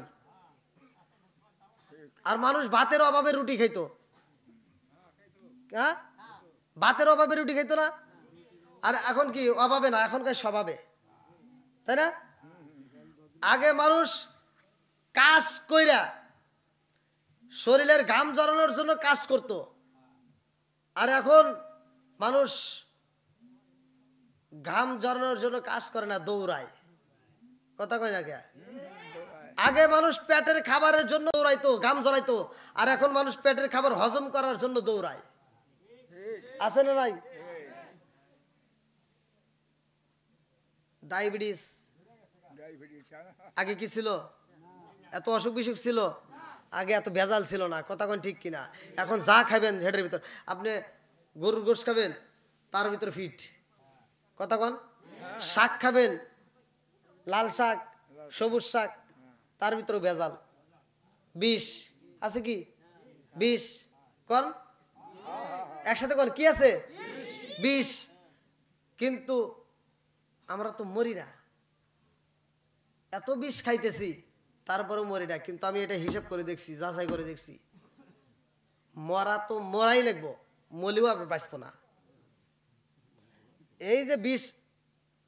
আর মানুষ ভাতের অভাবে রুটি খাইতো। হ্যাঁ, ভাতের অভাবে রুটি খাইতো না। আর এখন কি অভাবে না, এখনকার স্বভাবে, তাই না? আগে মানুষ কাজ কইরা শরীরের ঘাম ঝরানোর জন্য কাজ করত, আর এখন মানুষ ঘাম ঝরানোর জন্য কাজ করে না, দৌড়ায়। কথা কয় না কে? আগে মানুষ পেটের খাবারের জন্য দৌড়াইতো, ঘাম ঝরাইতো, আর এখন মানুষ পেটের খাবার হজম করার জন্য দৌড়ায়। আছে না নাই? ডায়াবেটিস আগে কি ছিল? এত অসুখ বিসুখ ছিল? আগে এত ভেজাল ছিল না, কথা কোন ঠিক কিনা? এখন যা খাবেন হেডের ভিতর, আপনি গরুর গোশত খাবেন তার ভিতর ফিট, কথা কোন? শাক খাবেন, লাল শাক, সবুজ শাক, তার ভিতরে ভেজাল, বিষ আছে কি? বিষ কোন? একসাথে কোন কি আছে? বিষ। কিন্তু আমরা তো মরি না, এত বিষ খাইতেছি তারপরে মরি না। কিন্তু আমি এটা হিসাব করে দেখছি, যাচাই করে দেখছি, মরা তো মরাই লাগবো, মলিও আপনি বাঁচবো না। এই যে বিষ,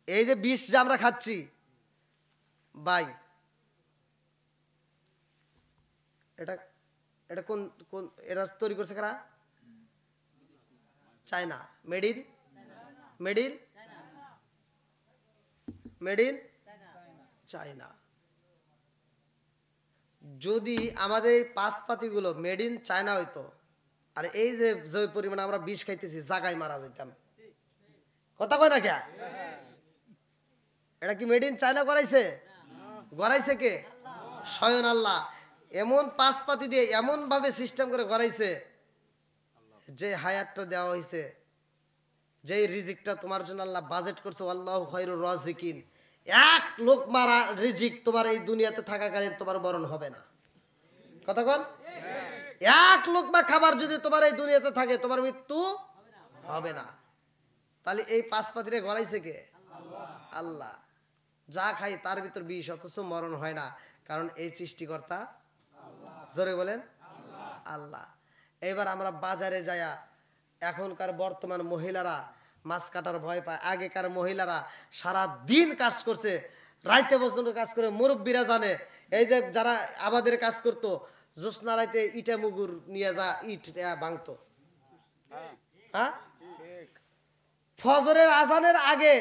এই যে বিষ যে আমরা খাচ্ছি ভাই, এটা এটা কোন কোন এটা তৈরি করছে কারা? China. Made in, made in, made in China. যদি আমাদের এই পাঁচপাতিগুলো মেড ইন চায়না হইতো, আর এই যে যে পরিমাণে আমরা বিষ খাইতেছি জাগায় মারা যেতাম, কথা কয় না কে? এটা কি মেড ইন চায়না করাইছে? গড়াইছে কে? স্বয়ং আল্লাহ। এমন পাঁচপাতি দিয়ে এমন ভাবে সিস্টেম করে গড়াইছে, যে হায়াতটা দেওয়া হয়েছে, যে রিজিকটা তোমার জন্য আল্লাহ বাজেট করছে, আল্লাহু খায়রুর রাজিকিন, এক লোক মারা রিজিক তোমার এই দুনিয়াতে থাকাকালীন তোমার মরণ হবে না, কথা কোন? এক লোক বা খাবার যদি তোমার এই দুনিয়াতে থাকে তোমার মৃত্যু হবে না। তাহলে এই পাঁচপাতিরে গড়াইছে কে? আল্লাহ। যা খাই তার ভিতর বিষ, অথচ মরণ হয় না, কারণ এই সৃষ্টিকর্তা, জোরে বলেন আল্লাহ। এবার আমরা বাজারে যায়া, এখনকার বর্তমান মহিলারা মাছ কাটার ভয় পায়, আগেকার মহিলারা সারা দিন কাজ করছে, রাইতে পর্যন্ত কাজ করে, মুরব্বীরা জানে। এই যে যারা আমাদের কাজ করতো, জ্যোৎস্না রাইতে ইটা মুগুর নিয়ে যা ইট ভাঙতো, হ্যাঁ, ফজরের আজানের আগে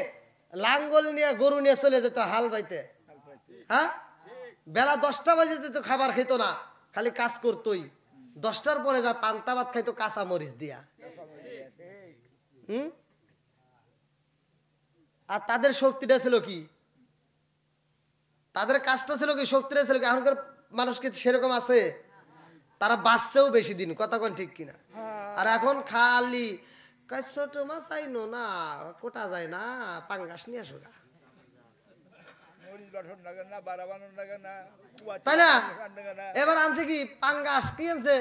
লাঙ্গল নিয়ে গরু নিয়ে চলে যেত হাল বাইতে, হ্যাঁ, বেলা 10টা বাজে তো খাবার খেত না, খালি কাজ করতোই। 10টার পরে যা পান্তা ভাত খাইতো কাঁচা মরিচ দিয়া। আর তাদের শক্তিটা ছিল কি? তাদের কাজটা ছিল কি? শক্তিটা ছিল কি? এখনকার মানুষ কি সেরকম আছে? তারা বাঁচছেও বেশি দিন, কথা কোন ঠিক কিনা? আর এখন খালি ছোট মাছ আইনো না, কোটা যায় না, পাঙ্গাস নিয়ে আসো গা, তাই না? এবার আনছে কি? পাঙ্গাস। কি আনছে?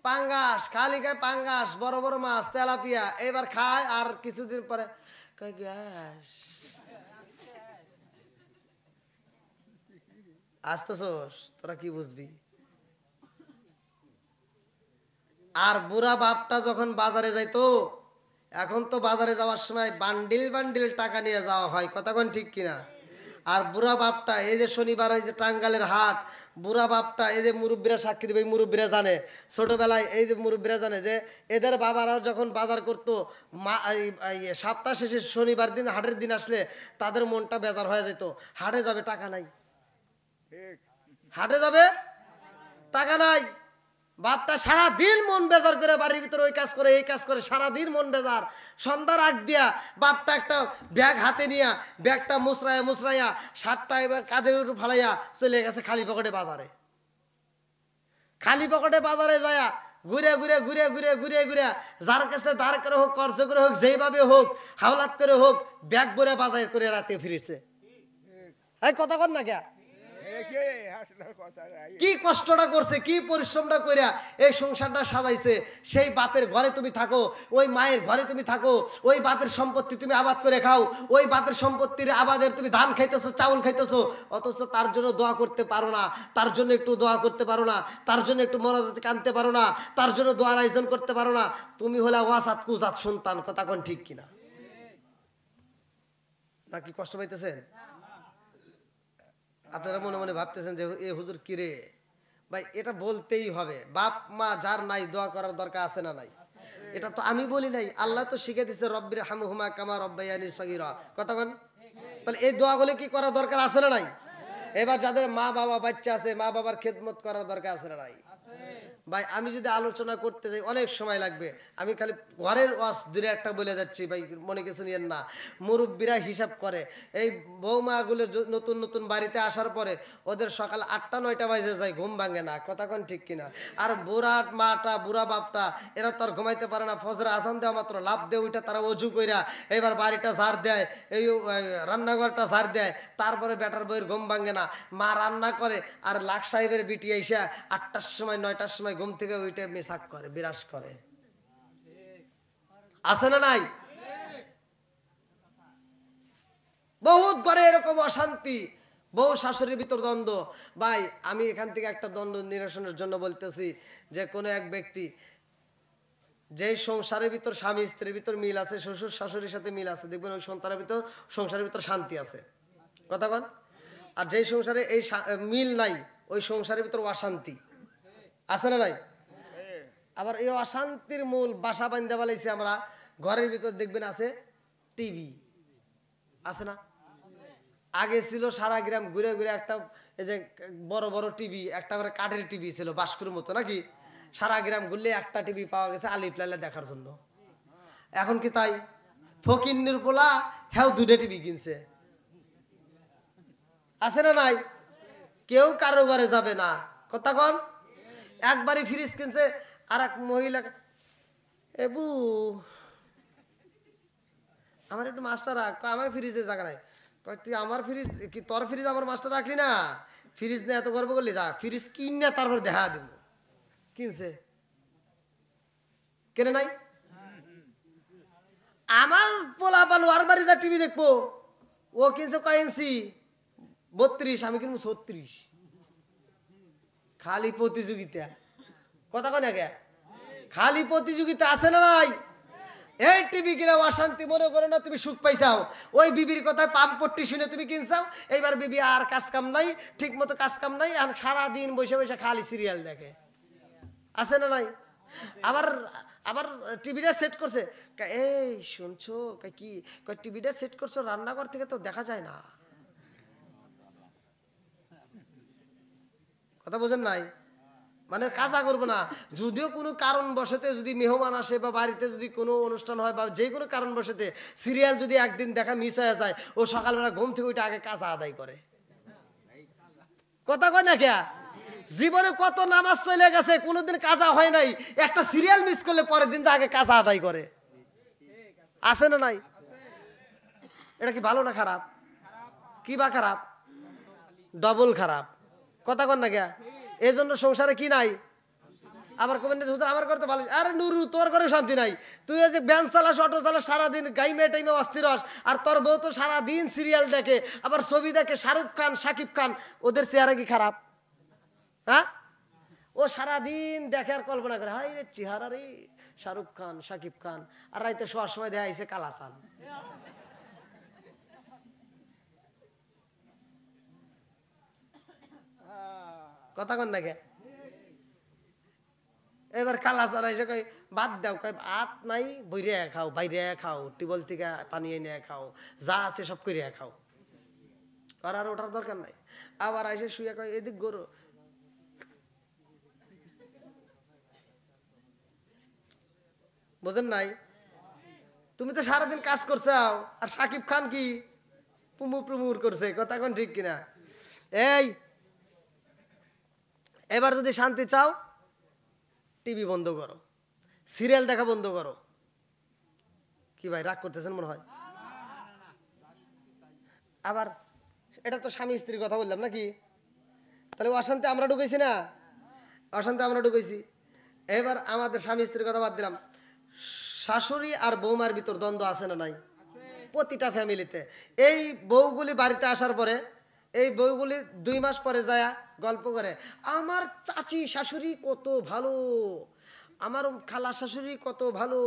পাঙ্গাস। খালি খায় পাঙ্গাস, বড় বড় মাছ, তেলাপিয়া। এবার খায়, আর কিছুদিন পরে কয় গ্যাস। আসতেছস, তোরা কি বুঝবি? আর বুড়া বাপটা যখন বাজারে যাইতো, এখন তো বাজারে যাওয়ার সময় বান্ডিল বান্ডিল টাকা নিয়ে যাওয়া হয়, কথা কোন ঠিক কিনা? আর বুড়া বাপটা, এই যে শনিবার এই যে টাঙ্গালের হাট, বুড়া বাপটা, এই যে মুরব্বীরা সাক্ষী দেবে, মুরব্বীরা জানে, ছোটবেলায় এই যে মুরব্বীরা জানে যে এদের বাবারাও যখন বাজার করতো, সপ্তাহ শেষে শনিবার দিন হাটের দিন আসলে তাদের মনটা বেজার হয়ে যেত। হাটে যাবে, টাকা নাই, হাটে যাবে, টাকা নাই। বাপটা সারাদিন মন বেজার করে বাড়ির ভিতরে ওই কাজ করে এই কাজ করে, সারাদিন মন বেজার। সন্ধ্যার আগ দিয়া বাপটা একটা ব্যাগ হাতে নিয়া, ব্যাগটা মুসরাইয়া মুসরাইয়া, শার্টটা এবার কাঁধের উপর ফালাইয়া চলে গেছে খালি পকেটে বাজারে। খালি পকেটে বাজারে যায়া ঘুরে ঘুরে ঘুরে ঘুরে ঘুরে ঘুরে, যার কাছে দাঁড় করে হোক, কর্জ করে হোক, যেইভাবে হোক, হাওলাত করে হোক, ব্যাগ ভরে বাজার করে রাতে ফিরেছে। এই কথা কর না কে? কি কষ্টটা করছে, কি পরিশ্রমটা কইরা এই সংসারটা সাজাইছে। সেই বাপের ঘরে তুমি থাকো, ওই মায়ের ঘরে তুমি থাকো, ওই বাপের সম্পত্তি তুমি আবাদ করে খাও, ওই বাপের সম্পত্তির আবাদের তুমি ধান খাইতেছো, চাউল খাইতেছো, অথচ তার জন্য দোয়া করতে পারো না, তার জন্য একটু দোয়া করতে পারো না, তার জন্য একটু মনাজাতে কানতে পারো না, তার জন্য দোয়ার আয়োজন করতে পারো না। তুমি হলে ওয়াসাত কুজাত সন্তান, কথা কোন ঠিক কিনা? নাকি কষ্ট পাইতেছেন? আপনারা মনে মনে ভাবতেছেন যে এ হুজুর কিরে ভাই, এটা বলতেই হবে। বাপ মা যার নাই দোয়া করার দরকার আছে না নাই? এটা তো আমি বলি নাই, আল্লাহ তো শিখে দিচ্ছে, রব্বির হামহুমা কামা রব্বায়ানি সগীরা, কথা বলেন। তাহলে এই দোয়াগুলো কি করার দরকার আছে না নাই? এবার যাদের মা বাবা বাচ্চা আছে, মা বাবার খেদমত করার দরকার আছে না নাই? ভাই আমি যদি আলোচনা করতে যাই অনেক সময় লাগবে, আমি খালি ঘরের ওয়াজ দূরে একটা বলে যাচ্ছি ভাই, মনে কিছু নিয়েন না। মুরব্বীরা হিসাব করে এই বৌমাগুলো নতুন নতুন বাড়িতে আসার পরে ওদের সকাল 8টা 9টা বাজে যায়, ঘুম ভাঙে না, কথা কোন ঠিক কিনা? আর বুড়া মাটা বুড়া বাপটা এরা তো আর ঘুমাইতে পারে না, ফজরে আজান দেওয়া মাত্র লাভ দিয়ে ওইটা তারা অজু কইরা এবার বাড়িটা ঝাড় দেয়, এই রান্নাঘরটা ঝাড় দেয়, তারপরে বেটার বইয়ের ঘুম ভাঙে না, মা রান্না করে আর লাখ সাহেবের বিটি আইসা 8টার সময় 9টার সময় ঘুম থেকে ওইটা মিসাক করে, বিরাজ করে, আছে না নাই? বহুত ঘরে এরকম অশান্তি, বউ শাশুড়ির ভিতর দ্বন্দ্ব। ভাই আমি এখান থেকে একটা দ্বন্দ্ব নিরসনের জন্য বলতেছি যে কোনো এক ব্যক্তি যে সংসারের ভিতর স্বামী স্ত্রীর ভিতর মিল আছে, শ্বশুর শাশুড়ির সাথে মিল আছে, দেখবেন ওই সন্তানের ভিতর সংসারের ভিতর শান্তি আছে, কথা বল। আর যেই সংসারে এই মিল নাই ওই সংসারের ভিতর অশান্তি, আছে না নাই? আবার এই অশান্তির মূল বাসা বান্ধা বানাইছি আমরা, ঘরের ভিতর দেখবেন আছে টিভি, আছে না? আগে ছিল সারা গ্রাম ঘুরে ঘুরে একটা এই যে বড় বড় টিভি, একটা করে কাঠের টিভি ছিল বাস্কুর মতো নাকি, সারা গ্রাম ঘুরলে একটা টিভি পাওয়া গেছে আলিফ লাইলা দেখার জন্য। এখন কি তাই? ফকিন্নির পোলা হ্যাঁ 2টা টিভি কিনছে, আছে না নাই? কেউ কারো ঘরে যাবে না, কথা কন। একবারই ফ্রিজ কিনছে, আর এক মহিলা, এবু আমার একটু মাছটা রাখ, আমার ফ্রিজে জায়গা নাই। তুই আমার ফ্রিজ কি তোর ফ্রিজ আমার মাছটা রাখলি না, ফ্রিজ নিয়ে এত গর্ব করলি, যা ফ্রিজ কিনে তারপর দেখা দিব। কিনছে, কেনে নাই? আমার পোলা পালু আর বাড়ি যা টিভি দেখবো, ও কিনছে কয় ইঞ্চি? 32, আমি কিনবো 36। খালি প্রতিযোগিতা, কথা কয় না কে? খালি প্রতিযোগিতা, আছে না নাই? এই টিভি কিনে অশান্তি মনে করে না তুমি সুখ পাইছাও, ওই বিবির কথায় পাম্পট্টি শুনে তুমি কিনছাও, এইবার বিবি আর কাজ কাম নাই, ঠিক মতো কাজ কাম নাই, আর সারাদিন বসে বসে খালি সিরিয়াল দেখে, আছে না নাই? আবার আবার টিভিটা সেট করছে, এই শুনছো কি টিভিটা সেট করছো রান্নাঘর থেকে তো দেখা যায় না, কথা বোঝেন নাই? মানে কাজা করবো না, যদিও কোনো কারণ বশতে যদি মেহমান আসে বা বাড়িতে যদি কোনো অনুষ্ঠান হয় বা যে কোনো কারণ বশতে সিরিয়াল যদি একদিন দেখা মিস হয়ে যায়, ও সকালবেলা ঘুম থেকে ওইটা আগে কাজা আদায় করে, কথা কয় না কে? জীবনে কত নামাজ চলে গেছে, কোনোদিন কাজা হয় নাই, একটা সিরিয়াল মিস করলে পরের দিন যে আগে কাজা আদায় করে, আছে না নাই? এটা কি ভালো না খারাপ? কি বা খারাপ? ডবল খারাপ, কথা কন না কে? এই জন্য সংসারে কি নাই? আবার কবেন আমার ঘরে তো ভালো, আরে নুরু তোর ঘরে শান্তি নাই, তুই যে ভ্যান চালাস অটো চালাস সারাদিন গাইমে টাইমে অস্থির হস, আর তোর বউ তো সারাদিন সিরিয়াল দেখে, আবার ছবি দেখে শাহরুখ খান শাকিব খান, ওদের চেহারা কি খারাপ? হ্যাঁ, ও সারাদিন দেখে আর কল্পনা করে, হাই রে চেহারা রে শাহরুখ খান শাকিব খান, আর রাইতে শোয়ার সময় দেখা আইছে কালাসান, কথা কন না কে? এবার কালা সারা এসে কই বাদ দাও, কয় ভাত নাই বইরে খাও, বাইরে খাও, টিউবওয়েল থেকে পানি এনে খাও, যা আছে সব করে খাও, আর ওঠার দরকার নাই। আবার এসে শুয়ে কয় এদিক গরু, বোঝেন নাই? তুমি তো সারাদিন কাজ করছাও, আর সাকিব খান কি পুমু প্রমুর করছে, কথা কোন ঠিক কিনা? এই এবার যদি শান্তি চাও টিভি বন্ধ করো, সিরিয়াল দেখা বন্ধ করো। কি ভাই রাগ করতেছেন মনে হয়? আবার এটা তো স্বামী স্ত্রীর কথা বললাম নাকি, তাহলে অশান্তি আমরা ঢুকেছি না? অশান্তি আমরা ঢুকেছি। এবার আমাদের স্বামী স্ত্রীর কথা বাদ দিলাম, শাশুড়ি আর বৌমার ভিতর দ্বন্দ্ব আছে না নাই? প্রতিটা ফ্যামিলিতে। এই বউগুলি বাড়িতে আসার পরে এই বউগুলি 2 মাস পরে যায় গল্প করে, আমার চাচি শাশুড়ি কত ভালো, আমার খালা শাশুড়ি কত ভালো,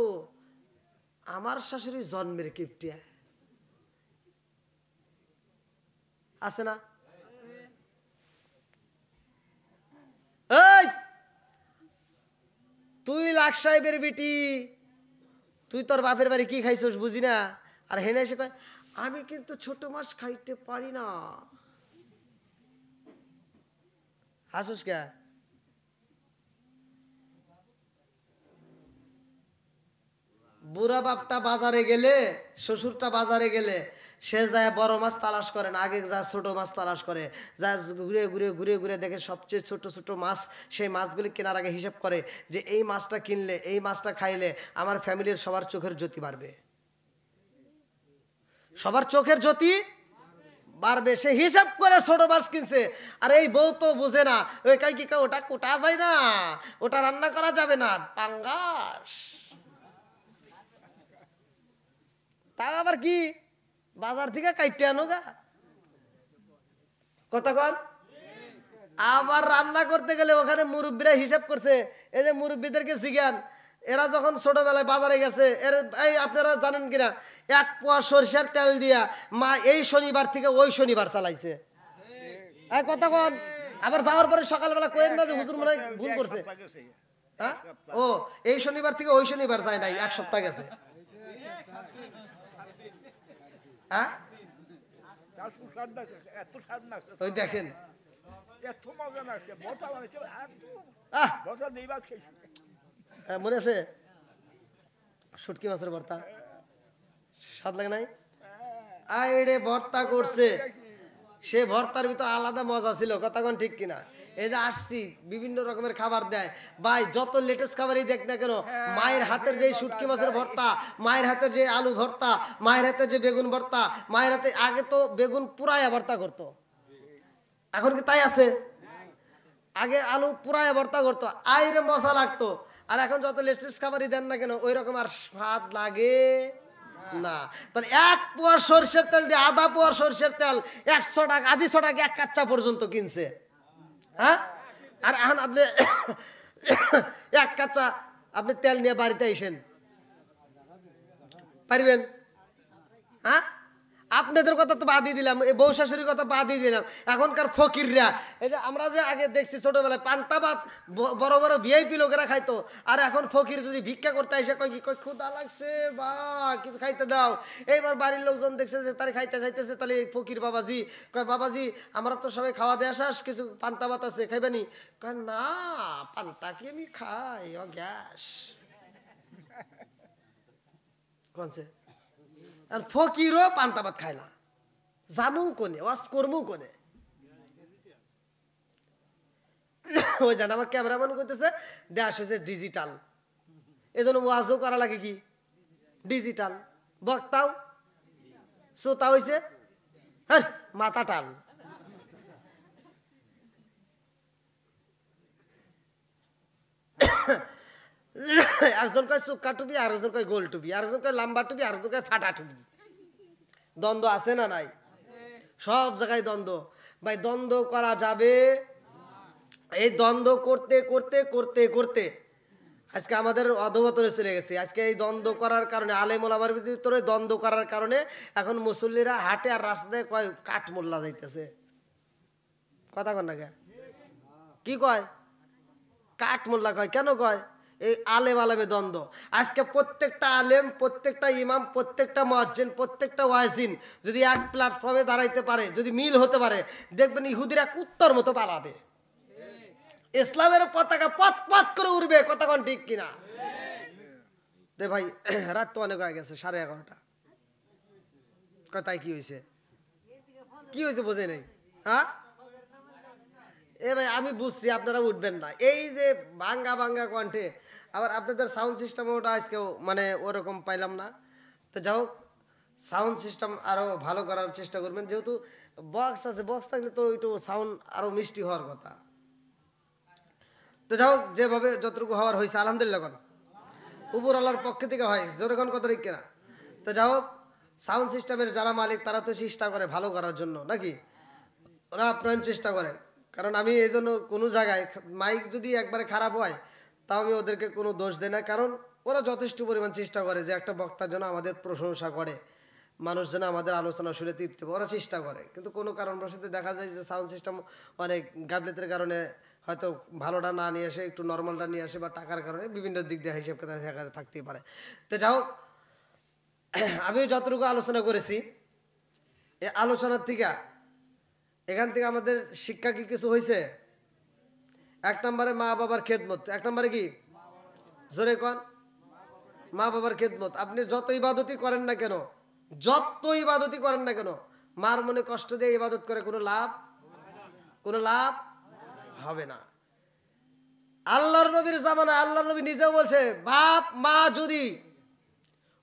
আমার শাশুড়ি জন্মের কিপটিয়া, আছে না? এই তুই লাখ সাহেবের বিটি, তুই তোর বাপের বাড়ি কি খাইছস বুঝি না, আর হেনে এসে কয় আমি কিন্তু ছোট মাছ খাইতে পারি না, হাসুস কে? বুড়া বাপটা বাজারে গেলে, শ্বশুরটা বাজারে গেলে সে যায় বড় মাছ তালাশ করে না, আগে যা ছোট মাছ তালাশ করে, যা ঘুরে ঘুরে ঘুরে ঘুরে দেখে সবচেয়ে ছোট ছোট মাছ, সেই মাছগুলি কেনার আগে হিসাব করে যে এই মাছটা কিনলে, এই মাছটা খাইলে আমার ফ্যামিলির সবার চোখের জ্যোতি বাড়বে, সবার চোখের জ্যোতি বাড়বে, সে হিসাব করে ছোট মাছ কিনছে। আর এই বউ তো বুঝে না, ওই কাই কি ওটা কোটা যায় না, ওটা রান্না করা যাবে না, পাঙ্গাস। তা আবার কি বাজার থেকে কাইটে আনো গা, কতক্ষণ আবার রান্না করতে গেলে ওখানে মুরব্বীরা হিসাব করছে। এই যে মুরব্বীদেরকে জিজ্ঞান, এরা যখন ছোটবেলায় বাজারে গেছে, এই আপনারা জানেন কিনা, 1 পোয়া সরিষার তেল দিয়া মা এই শনিবার থেকে ওই শনিবার চালাইছে। কতক্ষণ আবার যাওয়ার পরে সকালবেলা কোয়েন না যে হুজুর মনে হয় ভুল করছে। হ্যাঁ, ও এই শনিবার থেকে ওই শনিবার যায় নাই, 1 সপ্তাহ গেছে। হ্যাঁ, ওই দেখেন মনে আছে শুটকি মাছের ভর্তা, স্বাদ লাগে নাই? আইরে ভর্তা করছে, সে ভর্তার ভিতর আলাদা মজা ছিল, কতক্ষণ ঠিক কিনা? এই যে আসছি বিভিন্ন রকমের খাবার দেয় ভাই, যত লেটেস্ট খাবারই দেখ না কেন, মায়ের হাতের যে শুটকি মাছের ভর্তা, মায়ের হাতের যে আলু ভর্তা, মায়ের হাতের যে বেগুন ভর্তা, মায়ের হাতে আগে তো বেগুন পুরায়া ভর্তা করতো, এখন কি তাই আছে? আগে আলু পুরায়া ভর্তা করতো, আইরে মজা লাগতো। আর এখন যত লেটেস্ট খাবারই দেন না কেন ওই রকম আর স্বাদ লাগে না। তাহলে 1 পোয়া সরষের তেল দিয়ে আধা পোয়া সরষের তেল 100 টাকা, 250 টাকা 1 কাচ্চা পর্যন্ত কিনছে। হ্যাঁ, আর এখন আপনি 1 কাচ্চা আপনি তেল নিয়ে বাড়িতে আইসেন, পারবেন? হ্যাঁ, আপনাদের কথা তো বাদই দিলাম, এই বউ শাশুড়ির কথা বাদই দিলাম। এখনকার ফকিররা, এই যে আমরা যে আগে দেখছি ছোটবেলায় পান্তা ভাত বড় বড় ভিআইপি লোকেরা খাইতো, আর এখন ফকির যদি ভিক্ষা করতে এসে কয় কি, কয় ক্ষুধা লাগছে বা কিছু খাইতে দাও। এইবার বাড়ির লোকজন দেখছে যে তারা খাইতে চাইতেছে, তাহলে ফকির বাবাজি কয়, বাবাজি আমরা তো সবাই খাওয়া দেয়া শেষ, কিছু পান্তা ভাত আছে খাইবানি? কয় না, পান্তা কি আমি খাই, ও গ্যাস কোনছে। আর ফকিরও পান্তা ভাত খায় না, জামু কোনে, ওয়াজ করমু কোনে। ওই জান আমার ক্যামেরাম্যান করতেছে দেশ হয়েছে ডিজিটাল, এজন্য ওয়াজও করা লাগে কি ডিজিটাল, বক্তাও শ্রোতা হয়েছে হ্যাঁ মাথা টাল। একজন কয় চুক্কা টুপি, আরেকজন কয় গোল টুপি, আরেকজন কয় লম্বা টুপি, আরেকজন কয় ফাটা টুপি। দ্বন্দ্ব আছে না নাই? সব জায়গায় দ্বন্দ্ব। ভাই দ্বন্দ্ব করা যাবে, এই দ্বন্দ্ব করতে করতে করতে করতে আজকে আমাদের অধোগতরে চলে গেছে। আজকে এই দ্বন্দ্ব করার কারণে, আলেম ওলামার ভিতরে দ্বন্দ্ব করার কারণে এখন মুসল্লিরা হাটে আর রাস্তায় কয় কাঠ মোল্লা যাইতেছে। কথা কন না কে? কি কয়? কাঠ মোল্লা কয়। কেন কয়? এই আলেম আলেমে দ্বন্দ্ব। আজকে প্রত্যেকটা আলেম, প্রত্যেকটা ইমাম, প্রত্যেকটা মুয়াজ্জিন, প্রত্যেকটা ওয়াজিন যদি এক প্ল্যাটফর্মে দাঁড়াইতে পারে, যদি মিল হতে পারে, দেখবেন ইহুদিরা কুত্তার মতো পালাবে, ইসলামের পতাকা পথ পথ করে উড়বে। কতক্ষণ ঠিক কিনা? দে ভাই রাত তো অনেক হয়ে গেছে, 11:30। কথায় কি হয়েছে? কি হয়েছে বোঝে নাই? হ্যাঁ এ ভাই আমি বুঝছি আপনারা উঠবেন না, এই যে ভাঙ্গা ভাঙ্গা কণ্ঠে, আবার আপনাদের সাউন্ড সিস্টেম ওটা আজকেও মানে ওরকম পাইলাম না। তো যাই হোক, সাউন্ড সিস্টেম আরও ভালো করার চেষ্টা করবেন, যেহেতু বক্স আছে, বক্স থাকলে তো একটু সাউন্ড আরও মিষ্টি হওয়ার কথা। তো যাই হোক, যেভাবে যতটুকু হওয়ার হয়েছে আলহামদুলিল্লাহ, কোন উপর আল্লাহর পক্ষ থেকে হয়, যেরকম কথা ঠিক কিনা। তো যাই হোক, সাউন্ড সিস্টেমের যারা মালিক তারা তো চেষ্টা করে ভালো করার জন্য, নাকি? ওরা আপ্রাণ চেষ্টা করে। কারণ আমি এই জন্য কোনো জায়গায় মাইক যদি একবারে খারাপ হয় তাও আমি ওদেরকে কোনো দোষ দেই না, কারণ ওরা যথেষ্ট পরিমাণ চেষ্টা করে যে একটা বক্তার জন্য আমাদের প্রশংসা করে, মানুষ যেন আমাদের আলোচনা শুনে তৃপ্তি পায়, ওরা চেষ্টা করে। কিন্তু কোনো কারণবশত দেখা যায় যে সাউন্ড সিস্টেম অনেক গাফিলতির কারণে হয়তো ভালোটা না নিয়ে আসে, একটু নর্মালটা নিয়ে আসে, বা টাকার কারণে বিভিন্ন দিক দিয়ে হিসেব থাকতেই পারে। তো যাই হোক, আমি যতটুকু আলোচনা করেছি, এই আলোচনার থেকে এখান থেকে আমাদের শিক্ষা কি কিছু হয়েছে? এক নম্বরে মা বাবার খেদমত, এক নম্বরে কি জোরে কন, মা বাবার খেদমত। আপনি যত ইবাদতই করেন না কেন, যত ইবাদতই করেন না কেন, মার মনে কষ্ট দিয়ে ইবাদত করে কোনো লাভ হবে না। আল্লাহর নবীর জামানা আল্লাহর নবী নিজেও বলছে, বাপ মা যদি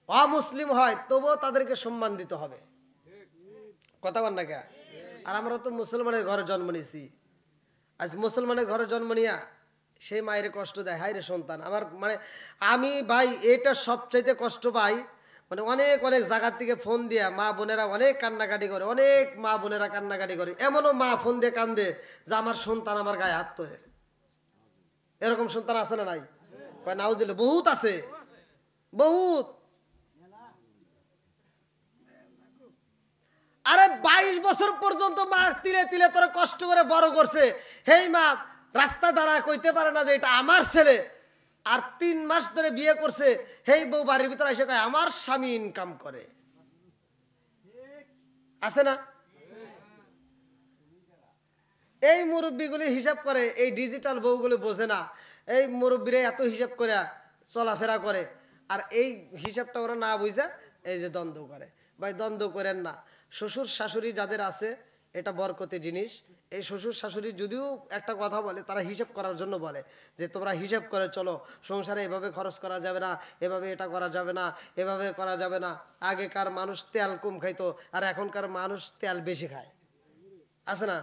অমুসলিম হয় তবুও তাদেরকে সম্মান দিতে হবে। কথা বল না কে? আর আমরা তো মুসলমানের ঘরে জন্ম নিয়েছি, আজ মুসলমানের ঘরে জন্ম নিয়া সেই মায়ের কষ্ট দেয়, হায় রে সন্তান আমার, মানে আমি ভাই এটা সবচাইতে কষ্ট পাই, মানে অনেক অনেক জায়গার থেকে ফোন দিয়া মা বোনেরা অনেক কান্নাকাটি করে, অনেক মা বোনেরা কান্নাকাটি করে, এমনও মা ফোন দিয়ে কান্দে যে আমার সন্তান আমার গায়ে হাত তোলে। এরকম সন্তান আছে না নাই? কয় নাউজুবিল্লাহ, বহুত আছে, বহুত। আরে 22 বছর পর্যন্ত মা তিলে তিলে তোরা কষ্ট করে বড় করছে, হেই মা রাস্তা দ্বারা কইতে পারে না যে এটা আমার ছেলে। আর 3 মাস ধরে বিয়ে করছে, হেই বউ বাড়ির ভিতরে এসে কয় আমার স্বামী ইনকাম করে। আছে না? এই মুরব্বীগুলি হিসাব করে, এই ডিজিটাল বউগুলো বোঝে না। এই মুরব্বীরা এত হিসাব করে চলাফেরা করে, আর এই হিসাবটা ওরা না বুঝে এই যে দ্বন্দ্ব করে। ভাই দ্বন্দ্ব করেন না। শ্বশুর শাশুড়ি যাদের আছে এটা বরকতি জিনিস। এই শ্বশুর শাশুড়ি যদিও একটা কথা বলে, তারা হিসাব করার জন্য বলে যে তোমরা হিসাব করে চলো, সংসারে এভাবে খরচ করা যাবে না, এভাবে এটা করা যাবে না, এভাবে করা যাবে না। আগেকার মানুষ তেল কম খাইতো, আর এখনকার মানুষ তেল বেশি খায়। আছে না?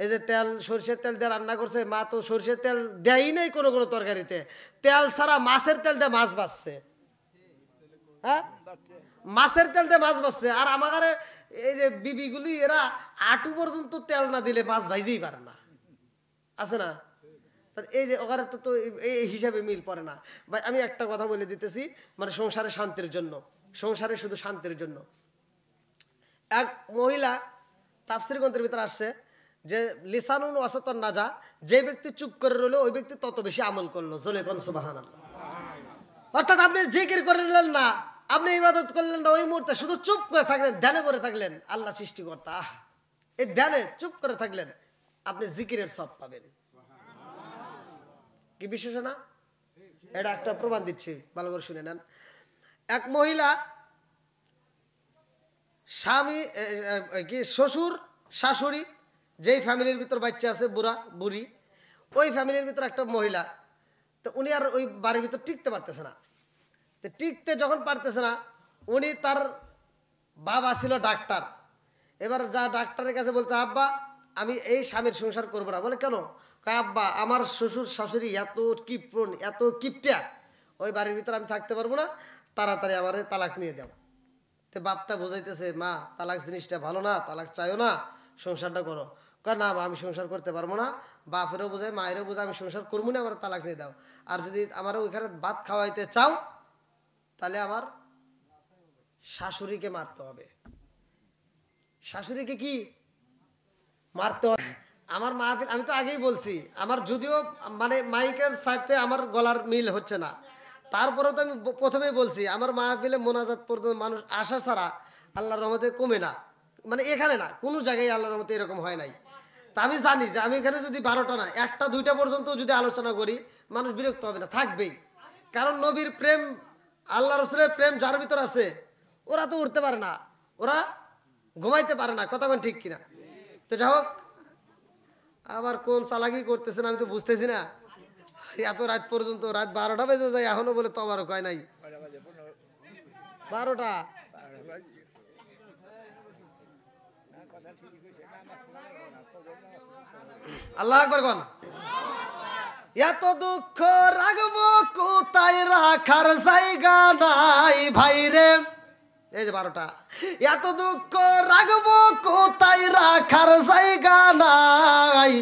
এই যে তেল, সরষের তেল দিয়ে রান্না করছে, মা তো সরষের তেল দেয়ই নেই কোনো কোনো তরকারিতে, তেল ছাড়া মাছের তেল দিয়ে মাছ ভাজছে। হ্যাঁ, মাছের তেল দিয়ে মাছ ভাজছে। আর আমার এই যে বিবিগুলি এরা আটু পর্যন্ত তেল না দিলে মাছ ভাইজেই পারে না। আছে না? এই যে ওখানে তো এই হিসাবে মিল পড়ে না। ভাই আমি একটা কথা বলে দিতেছি, মানে সংসারে শান্তির জন্য, সংসারে শুধু শান্তির জন্য। এক মহিলা তাফসীর গ্রন্থের ভিতরে আসছে যে লিসানুন ওয়াসাতান নাজা, যে ব্যক্তি চুপ করে রইল ওই ব্যক্তি তত বেশি আমল করলো। জোরে কোন সুবহানাল্লাহ। অর্থাৎ আপনি জিকির করলেন না, আপনি ইবাদত করলেন না, ওই মুহূর্তে শুধু চুপ করে থাকলেন, ধ্যানে করে থাকলেন, আল্লাহ সৃষ্টিকর্তা, এই ধ্যানে চুপ করে থাকলেন, আপনি জিকিরের সওয়াব পাবেন। কি বিশেষ না? এটা একটা প্রমাণ দিচ্ছি, ভালো করে শুনে নেন। এক মহিলা স্বামী কি শ্বশুর শাশুড়ি, যেই ফ্যামিলির ভিতর বাচ্চা আছে বুড়া বুড়ি, ওই ফ্যামিলির ভিতর একটা মহিলা, তো উনি আর ওই বাড়ির ভিতর টিকতে পারতেছে না। তো টিকতে যখন পারতেছে না, উনি তার বাবা ছিল ডাক্তার, এবার যা ডাক্তারের কাছে বলতে, আব্বা আমি এই স্বামীর সংসার করবো না। বলে কেন? কয় আব্বা আমার শ্বশুর শাশুড়ি এত কিপ্রণ, এত কিপটা, ওই বাড়ির ভিতরে আমি থাকতে পারবো না, তাড়াতাড়ি আমার তালাক নিয়ে দাও। তো বাপটা বোঝাইতেছে, মা তালাক জিনিসটা ভালো না, তালাক চাইও না, সংসারটা করো। কয় না আমি সংসার করতে পারবো না। বাপেরও বোঝায় মায়েরও বোঝায় আমি সংসার করবো না, আমার তালাক নিয়ে দাও। আর যদি আমার ওইখানে ভাত খাওয়াইতে চাও তাহলে আমার শাশুড়িকে মারতে হবে। শাশুড়িকে কি মারতে হবে? আমার মাহফিল, আমি তো আগেই বলছি, আমার যদিও মানে মাইকের সাথে আমার গলার মিল হচ্ছে না, তারপরেও তো আমি প্রথমেই বলছি আমার মাহফিলে মোনাজাত পর্যন্ত মানুষ আসা ছাড়া আল্লাহর রহমতে কমে না। মানে এখানে না, কোনো জায়গায় আল্লাহর রহমতে এরকম হয় নাই। তা আমি জানি যে আমি এখানে যদি 12টা না 1টা 2টা পর্যন্ত যদি আলোচনা করি মানুষ বিরক্ত হবে না, থাকবেই। কারণ নবীর প্রেম, আল্লাহ রসুলের প্রেম যার ভিতর আছে ওরা তো উঠতে পারে না, ওরা ঘুমাইতে পারে না। কথা ঠিক কিনা? তো যাই হোক, আবার কোন চালাকি করতেছেন আমি তো বুঝতেছি না। এত রাত পর্যন্ত, রাত 12টা বেজে যায় এখনো বলে তো আবার কয় নাই 12টা। আল্লাহ আকবার কোন। এত দুঃখ রাখবো কোথায়, রাখার জায়গা নাই ভাই রে। এই যে 12টা, এত দুঃখ রাখবো কোথায়, রাখার জায়গা নাই,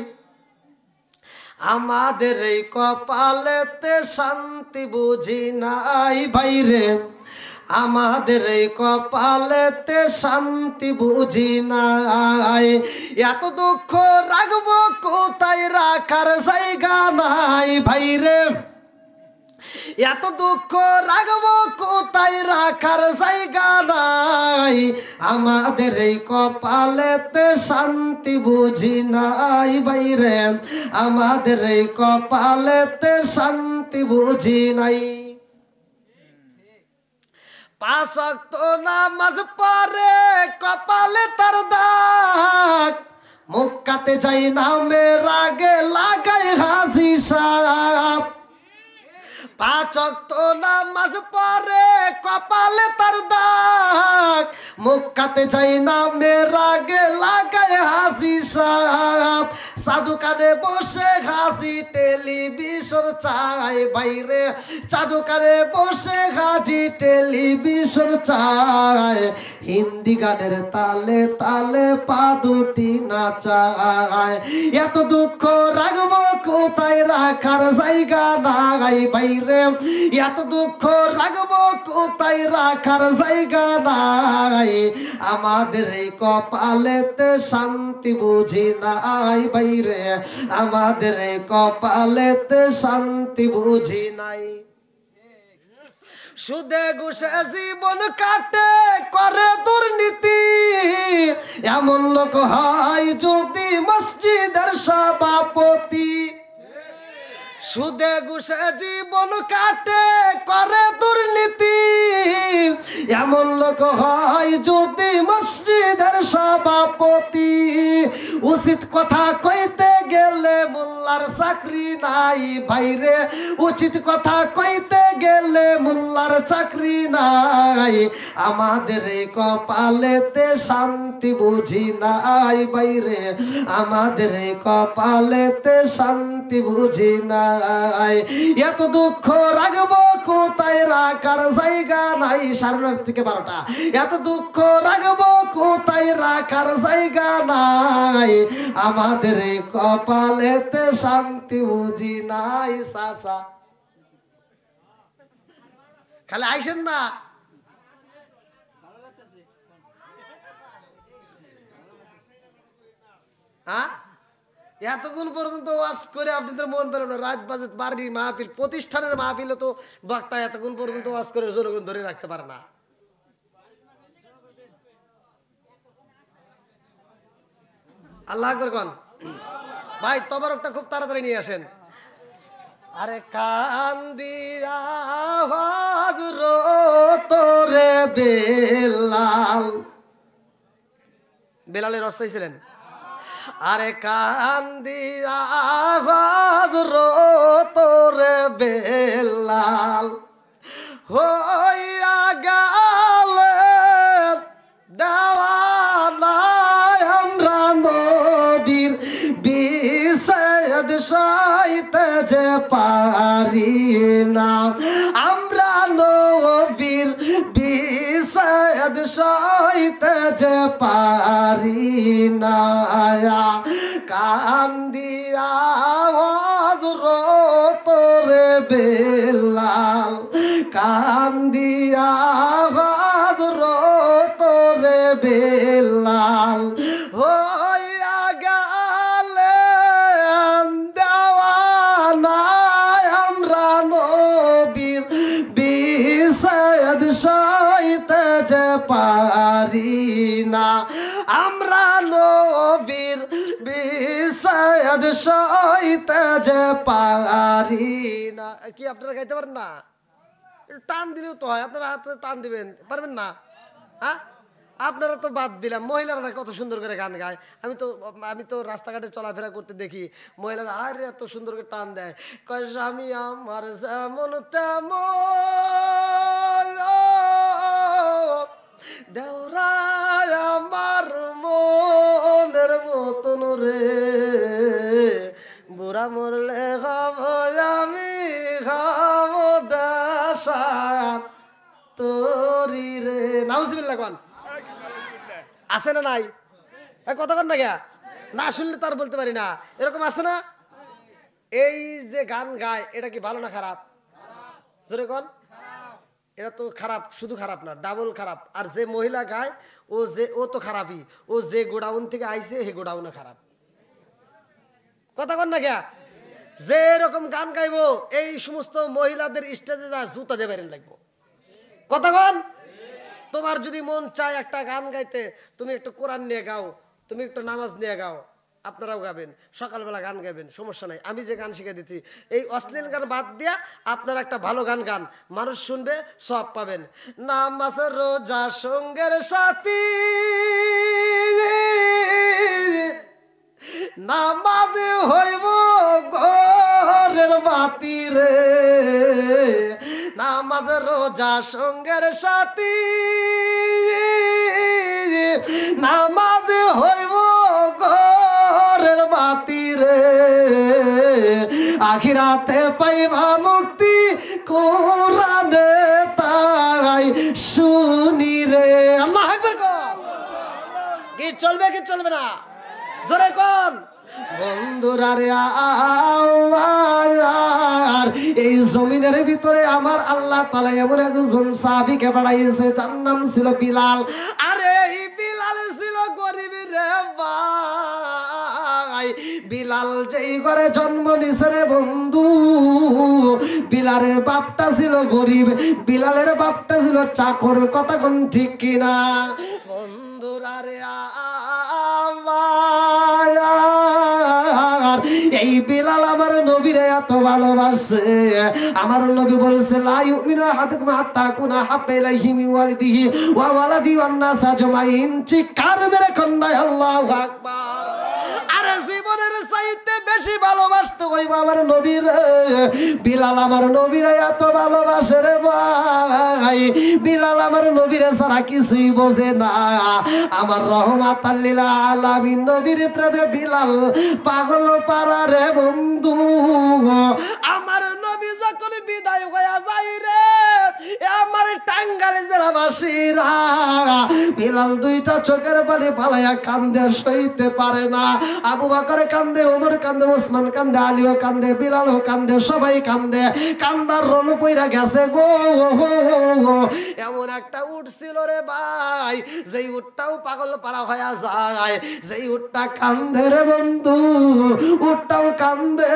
আমাদের এই কপালেতে শান্তি বুঝি নাই ভাই রে, আমাদের এই কপালেতে শান্তি বুঝি নাই, এত দুঃখ রাখবো কোথায়, রাখার জায়গা নাই ভাই রে, এত দুঃখ রাখবো কোথায় রাখার জায়গা নাই আমাদের এই কপালেতে শান্তি বুঝি নাই বাইরে আমাদের এই কপালেতে শান্তি বুঝি নাই 5 ওয়াক্ত নামাজ পড়ে কপালে তার দাগ মক্কাতে যাই নামের আগে লাগাই হাসি সাপ 5 ওয়াক্ত নামাজ পড়ে কপালে তার দাগ মক্কাতে যাই নামের আগে লাগাই হাসি সাপ সাধুকারে বসে হাসি টেলিভিশন চাই বাইরে সাধুকারে বসে হাসি টেলিভিশন চাই হিন্দি গানের তালে তালে পা দুটি নাচায় এত দুঃখ রাখবো কোথায় রাখার জায়গা নাই বাইরে এত দুঃখ রাখবো কোথায় রাখার জায়গা নাই আমাদের এই কপালেতে শান্তি বুঝি নাই বাইরে আমাদের এই কপালেতে শান্তি বুঝি নাই সুদে ঘুষে জীবন কাটে করে দুর্নীতি এমন লোক হয় যদি মসজিদের সভাপতি সুদে ঘুষে জীবন কাটে করে দুর্নীতি এমন লোক হয় যদি মসজিদের সভাপতি উচিত কথা কইতে গেলে মোল্লার চাকরি নাই বাইরে উচিত কথা কইতে গেলে মোল্লার চাকরি নাই আমাদের এই কপালেতে শান্তি বুঝি নাই বাইরে আমাদের এই কপালেতে শান্তি বুঝি নাই এত দুঃখ রাখবো কোথায় রাখার জায়গা নাই 9:30 থেকে 12টা এত দুঃখ রাখবো কোথায় রাখার জায়গা নাই আমাদের এই কপালেতে শান্তি বুঝি নাই চাচা খালি আইসেন না হ্যাঁ এতক্ষণ পর্যন্ত ওয়াজ করে আপনাদের মন পেল না রাত বাজে বাড়ির মাহফিল প্রতিষ্ঠানের মাহফিলে তো বক্তা এতক্ষণ পর্যন্ত ওয়াজ করে জনগণ ধরে রাখতে পারে না আল্লাহ আকবার কোন ভাই তবারকটা খুব তাড়াতাড়ি নিয়ে আসেন আরে কান্দিয়া হযরত রে বেলালের রস চাইছিলেন আরে কান্দিয়া হযরত রে বেলাল হইয়া গেলেন দেওয়ানা আমরা নবীর বিষেদ সইতে যে পারি না আমরা নবীর বিষেদ সইতে যে পারি না কান্দিয়া হযরত রে বেলাল কান্দিয়া হযরত রে বেলাল হইয়া গেলেন দেওয়ানা আমরা নবীর বিষেদ সইতে যে পারি না আমরা নবীর বিষেদ সইতে যে পারি না কি আপনারা গাইতে পারেন না টান দিলেও তো হয় আপনারা হাতে টান দিবেন পারবেন না হ্যাঁ আপনারা তো বাদ দিলাম মহিলারা কত সুন্দর করে গান গায় আমি তো রাস্তাঘাটে চলাফেরা করতে দেখি মহিলারা আরে এত সুন্দর করে টান দেয় কয় স্বামী আমার যেমন তেমন দেওরা আমার মনের মতন রে বুড়া মরলে খাব আমি খাব দাসান তোরি রে নাউজুবিল্লাহ কোন আছে না নাই কথা কন না গিয়া না শুনলে তার বলতে পারি না এরকম আছে না এই যে গান গায় এটা কি ভালো না খারাপ জোরে কোন এটা তো খারাপ শুধু খারাপ না ডাবল খারাপ আর যে মহিলা গায় ও তো খারাপই ও যে গোডাউন থেকে আইছে হে গোডাউনে খারাপ কথা কন না গিয়া যে রকম গান গাইবো এই সমস্ত মহিলাদের স্টেজে যা জুতা দিয়ে বেরেন লাগবো। কতক্ষণ? তোমার যদি মন চায় একটা গান গাইতে, তুমি একটু কোরআন নিয়ে গাও, তুমি একটু নামাজ নিয়ে গাও, আপনারাও গাবেন, সকালবেলা গান গাবেন, সমস্যা নাই। আমি যে গান শিখে দিচ্ছি এই অশ্লীল গান বাদ দিয়া আপনারা একটা ভালো গান গান, মানুষ শুনবে, সব পাবেন। নামাজ রোজা সঙ্গের সাথী, নামাজ হইব ঘরের বাতি রে, নামাজ রোজা সঙ্গের সাথী, নামাজ হইব ঘরের বাতি রে, আখিরাতে পাইবা মুক্তি কোরআনে তাই শুনি রে। আল্লাহু আকবার কর। কি চলবে কি চলবে না জোরে কোন? বন্ধুরা রে আমার এই জমিনের ভিতরে আমার আল্লাহ তাআলা এমন একজন সাহাবীকে পাঠাইছে, যার নাম ছিল বিলাল। আরে এই বিলাল ছিল গরিব রে ভাই। বিলাল যেই ঘরে জন্ম নিছে রে বন্ধু, বিলালের বাপটা ছিল গরিব, বিলালের বাপটা ছিল চাকর। কথা কোন ঠিক কিনা বন্ধুরা রে আমার এই বিলাল আমার নবীরে এত ভালোবাসে, আমার নবী বলছে লা ইউমিনু আহাদুকুম হাত্তা কুনা হাব্বা ইলাইহি মিন ওয়ালিদিহি ওয়া ওয়ালাদিহি ওয়ান নাস আজমাইন। চিৎকার মেরে কন্যা আল্লাহু আকবার। আরে জীবনের চাইতে বেশি ভালোবাসতে হইব আমার নবীরে। বিলাল আমার নবীরে এত ভালোবাসে রে ভাই, বিলাল আমার নবীরে ছাড়া কিছুই বোঝে না। আমার রহমাতাল লিল আলামিন নবীর প্রেমে বিলাল পাগল পারা রে বন্ধু। আমার নবী যখন বিদায় হয়ে যায় রে, আমার টাঙ্গাইল জেলাবাসীরা বিলাল দুইটা চোখের পানি ফালাইয়া কান্দে, সইতে পারে না। আবু বকর কান্দে, ওমর কান্দে, ওসমান কান্দে, আলীও কান্দে, বিলালও কান্দে, সবাই কান্দে। কান্দার রণ পইরা গেছে গো। এমন একটা উট ছিল রে ভাই, যেই উটটাও পাগল পারা হয়ে যায়, যেই উটটা কান্দে রে বন্ধু, উটটাও কান্দে,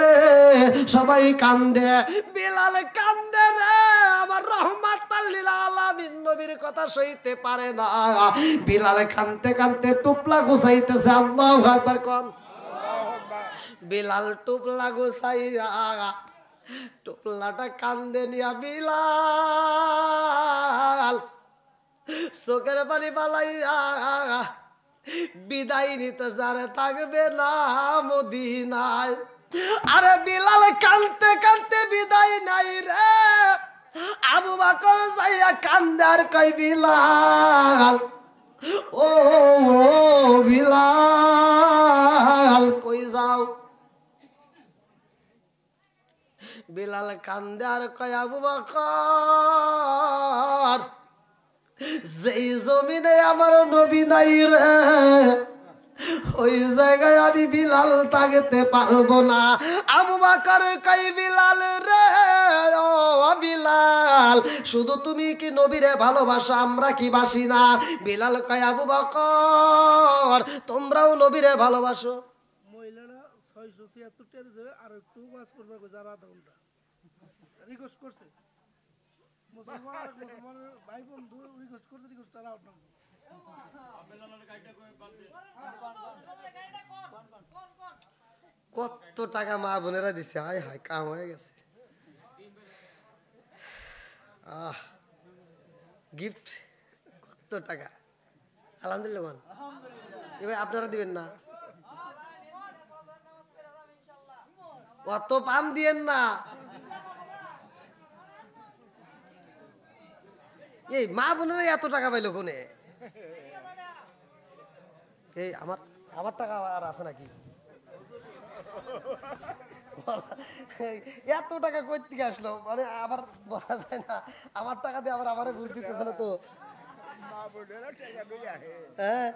সবাই কান্দে, বিলাল কান্দে রে। আমার রহমাতাল লিল আলামিন নবীর কথা সইতে পারে না। বিলাল কান্দতে কান্দতে টুপলা গুছাইতেছে। আল্লাহু আকবার কোন। বিলাল টুপলা গুছাইয়া টুপলাটা কান্দে নিয়া বিলাল চোখের পানি পালাইয়া বিদায় নিতে যারে থাকবে না মদিনায়। আরে বিলাল কান্দতে কান্দতে বিদায় নাই রে। আবু বকর যাইয়া কান্দে আর কই বিলাল, ও বিলাল কই যাও? বিলাল কান্দে আর কয় আবু বকর, যেই জমিনে আমার নবী নাই রে, ওই জায়গায় আমি বিলাল থাকতে পারবো না। আবু বকর কই বিলাল রে, ও বিলাল শুধু তুমি কি নবীরে ভালোবাসো, আমরা কি বাসি না? বিলাল কয় আবু বকর তোমরাও নবীরে ভালোবাসো। মহিলারা 676 টাকা আর একটু ওয়াজ করবে যারা আধা ঘন্টা রিকোয়েস্ট করছে, মুসলমানের ভাই বন্ধু রিকোয়েস্ট করতে রিকোয়েস্ট তারা আপনার কত টাকা মা বোনেরা দিছে, হায় হায় কাম হয়ে গেছে। গিফট কত টাকা, আলহামদুলিল্লাহ। এবার আপনারা দিবেন না, কত পাম দিয়েন না। এই মা বোনেরা এত টাকা পাইলো কোনে? এই আমার টাকা আর আছে নাকি? এত টাকা কই থেকে আসলো মানে আবার বলা যায় না। আমার টাকা দিয়ে আবার আমারে বুঝ দিতেছে না তো। হ্যাঁ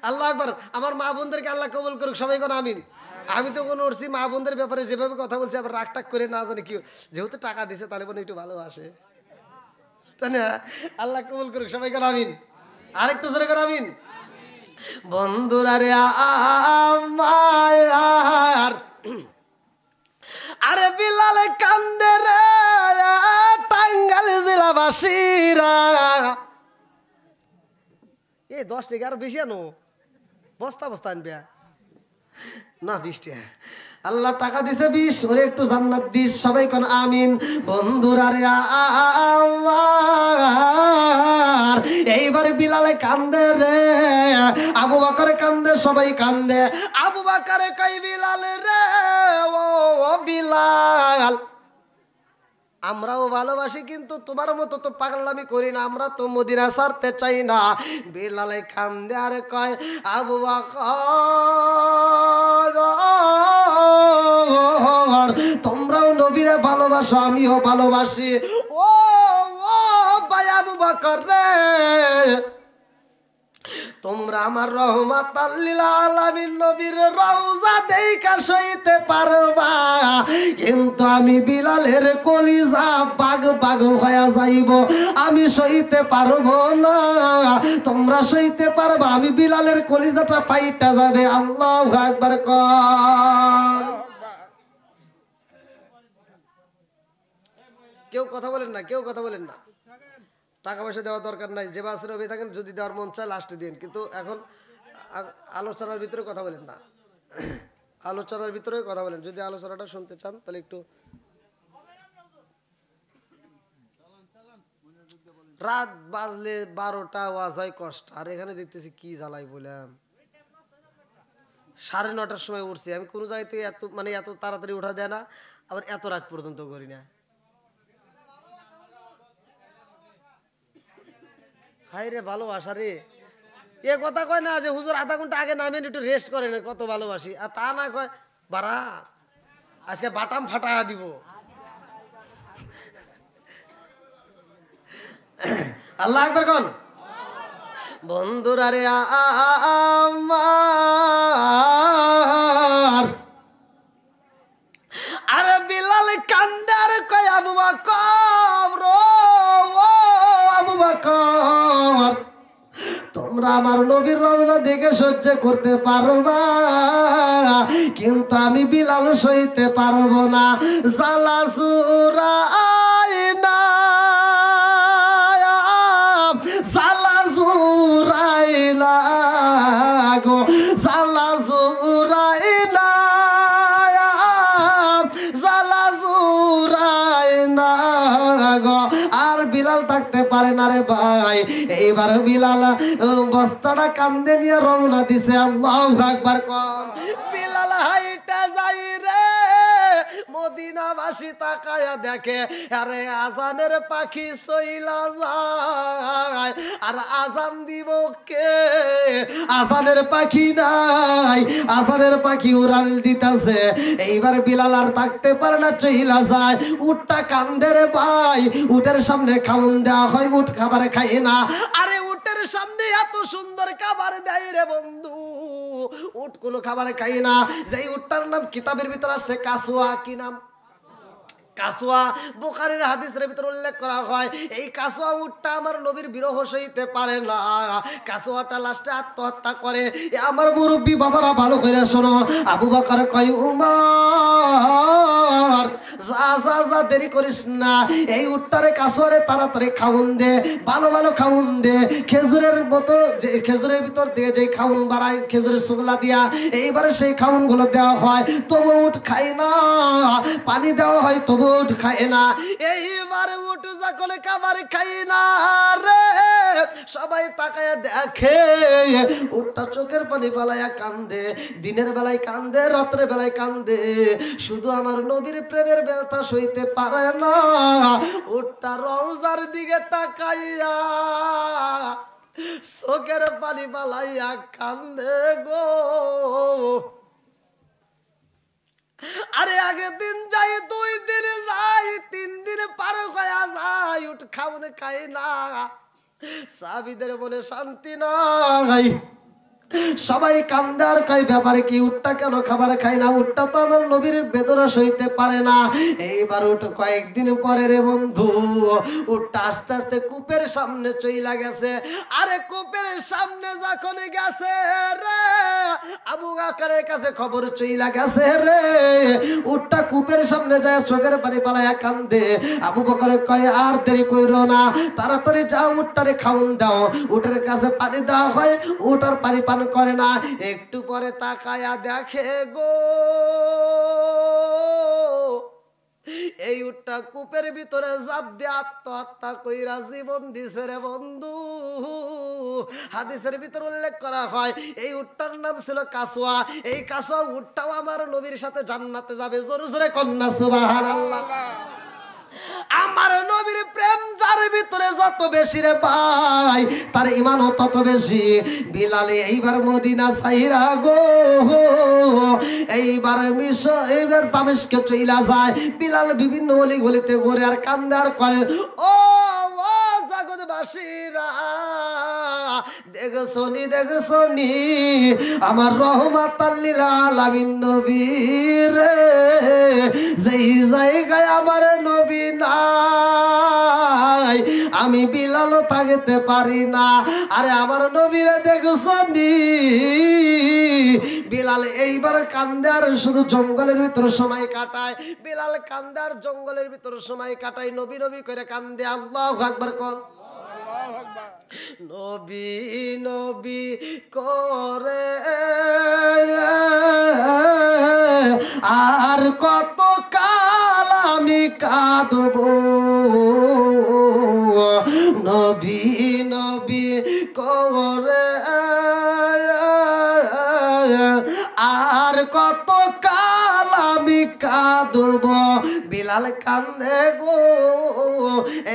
আল্লাহ আকবার। আমার মা বোনদেরকে আল্লাহ কবুল করুক, সবাই কোন আমিন। আমি তো কোনো উঠছি মা বোনদের ব্যাপারে যেভাবে কথা বলছি আবার রাগ টাক করে না জানি কি, যেহেতু টাকা দিছে তাহলে মনে একটু ভালো আসে, তাই না? আল্লাহ কবুল করুক, সবাই কোন আমিন। আরেকটু জোরে কোন আমিন। বন্ধুরা রে আমার আরে বিলাল কান্দে রে টাঙ্গাইল জেলাবাসীরা। এ 10 টাকা আর বেশি আনো, বস্তা বস্তা আনবে না 20 টাকা। আল্লাহ টাকা দিছে 20, ওরে একটু জান্নাত দিস, সবাই কোন আমিন। বন্ধুরা রে আমার এইবারে বিলালে কান্দে রে, আবু বকর কান্দে, সবাই কান্দে। আবু বকর কই বিলাল রে, ও বিলাল আমরাও ভালোবাসি কিন্তু তোমার মতো তো পাগলামি করি না, আমরা তো মদিনা ছাড়তে চাই না। বিলালে কান্দে আর কয় আবু বকর তোমরাও নবীরে ভালোবাসো, আমিও ভালোবাসি। ও ও ভাই আবু বকর রে, তোমরা আমার রহমাতাল লিল আলামিন নবীর রওজা দেইখা সইতে পারবা, কিন্তু আমি বিলালের কলিজা বাগ বাগ হয়ে যাইব, আমি সইতে পারবো না। তোমরা সইতে পারবা, আমি বিলালের কলিজাটা ফাইটা যাবে। আল্লাহু আকবার কর। কেউ কথা বলেন না, কেউ কথা বলেন না। টাকা পয়সা দেওয়ার দরকার নাই, যে বাসের হবে থাকেন, যদি দেওয়ার মন চায় লাস্টে দিন, কিন্তু এখন আলোচনার ভিতরে কথা বলেন না, আলোচনার ভিতরে কথা বলেন। যদি আলোচনাটা শুনতে চান তাহলে একটু। রাত বাজলে 12টা ওয়াজ হয় কষ্ট, আর এখানে দেখতেছি কি জ্বালাই বললাম। 9:30টার সময় উঠছি আমি, কোনো জায়গায় থেকে এত তাড়াতাড়ি উঠা দেয় না, আবার এত রাত পর্যন্ত করি না। হাই রে ভালোবাসা রে, এ কথা কয় না যে হুজুর আধা ঘন্টা আগে নামেন একটু রেস্ট করেন, কত ভালোবাসি। আর তা না কয় বারা আজকে বাটাম ফাটা দিব। আল্লাহ আকবার কোন। বন্ধুরা রে আমার আরে বিলাল কান্দে আর কয় আবু বকর, ও আবু বকর তোমরা আমার নবীর রওজা দেখে সহ্য করতে পারবা, কিন্তু আমি বিলাল সইতে পারবো না। জালা সুরাইনা, জালা সুরাইনা গো, জালা সুরাইনা, জালা সুরাইনা গো। আর বিলাল থাকতে পারে না রে ভাই। এইবার বিলাল বস্তাটা কান্দে নিয়ে রওনা দিছে। আল্লাহু আকবার কোন। বিলাল হাইটা যাই রে, মদিনাবাসী তাকায়া দেখে আরে আজানের পাখি সইলা যায়, আর আজান দিব কে? আজানের পাখি নাই, আজানের পাখি উড়াল দিতেছে। এইবার বিলাল আর থাকতে পারে না, চইলা যায়। উটটা কান্দে রে ভাই, উটের সামনে খাউন দেওয়া হয়, উট খাবার খায় না। আরে উটের সামনে এত সুন্দর খাবার দেয় রে বন্ধু, উট কোনো খাবার খায় না। যেই উটটার নাম কিতাবের ভিতর আছে কাসুয়া, কি নাম? কাসুয়া। বুখারীর হাদিসের ভিতর উল্লেখ করা হয় এই কাসুয়া উটটা আমার নবীর বিরহ সইতে পারে না, কাসুয়াটা লাস্টে আত্মহত্যা করে। আমার মুরব্বী বাবারা ভালো করে শোনো। আবু বকর কয় উমর যা দেরি করিস না, এই উটটারে কাসুয়ারে তাড়াতাড়ি খাউন দে, ভালো ভালো খাউন দে। খেজুরের মতো যে খেজুরের ভিতর দিয়ে যে খাউন বাড়ায়, খেজুরের শুকলা দিয়া এইবারে সেই খাউন গুলো দেওয়া হয়, তবু উট খায় না। পানি দেওয়া হয় তবু উট খায় না। এইবারে উট যখন খাবার খাই না রে, সবাই তাকায় দেখে উটটা চোখের পানি ফালাইয়া কান্দে। দিনের বেলায় কান্দে, রাত্রে বেলায় কান্দে, শুধু আমার নবীর প্রেমের ব্যথা সইতে পারে না। উটটা রওজার দিকে তাকাইয়া চোখের পানি ফালাইয়া কান্দে গো। আরে আগে দিন যাই, 2 দিন যাই, 3 দিন পার হয়ে যায়, উঠ খাওনে খাই না। সাহাবীদের মনে শান্তি নাই। সবাই কান্দে আর কয় ব্যাপারে কি, উটটা কেন খাবার খায় না? উটটা তো আমার নবীর বেদনা সইতে পারে না। এইবার উঠ কয়েকদিন পরে রে বন্ধু, উটটা আস্তে আস্তে কূপের সামনে চইলা গেছে। আরে কূপের সামনে যখন গেছে রে, আবু বকরের কাছে খবর চইলা গেছে রে। উটটা কূপের সামনে যায় চোখের পানি পালায়া কান্দে। আবু বকর কয় আর দেরি কইরো না, তাড়াতাড়ি যাও উটটারে খাওন দাও। উটের কাছে পানি দেওয়া হয়, উটার পানি পান করে না। একটু পরে তাকায়া দেখে গো, এই উটটা কূপের ভিতরে জাপ দিয়ে আত্মহত্যা কইরা জীবন দিছে রে বন্ধু। হাদিসের ভিতর উল্লেখ করা হয় এই উটটার নাম ছিল কাসওয়া। এই কাসওয়া উটটাও আমার নবীর সাথে জান্নাতে যাবে। জোরে জোরে কন্যা সুবহানাল্লাহ। আমার নবীর প্রেম যার ভিতরে যত বেশি রে ভাই, তার ঈমানও তত বেশি। বিলাল এইবার মদিনা ছাইরা গো, এইবার এইবার দামেস্কে চইলা যায়। বিলাল বিভিন্ন অলি গলিতে ঘুরে আর কান্দে আর কয়, ও জগৎবাসীরা দেখছনি দেখছনি আমার রহমাতাল লিল আলামিন নবী রে, যেই জায়গায় আমার নবী নাই আমি বিলালও থাকতে পারি না। আরে আমার নবীরে দেখছনি? বিলাল এইবার কান্দে আর শুধু জঙ্গলের ভিতর সময় কাটায়। বিলাল কান্দে আর জঙ্গলের ভিতর সময় কাটায়, নবী নবী করে কান্দে। আল্লাহু আকবার কোন। নবী নবী করে আর কত কাল আমি কাঁদব, নবী নবী করে আর কত কাল আমি কাঁদব। বিলাল কান্দে গো।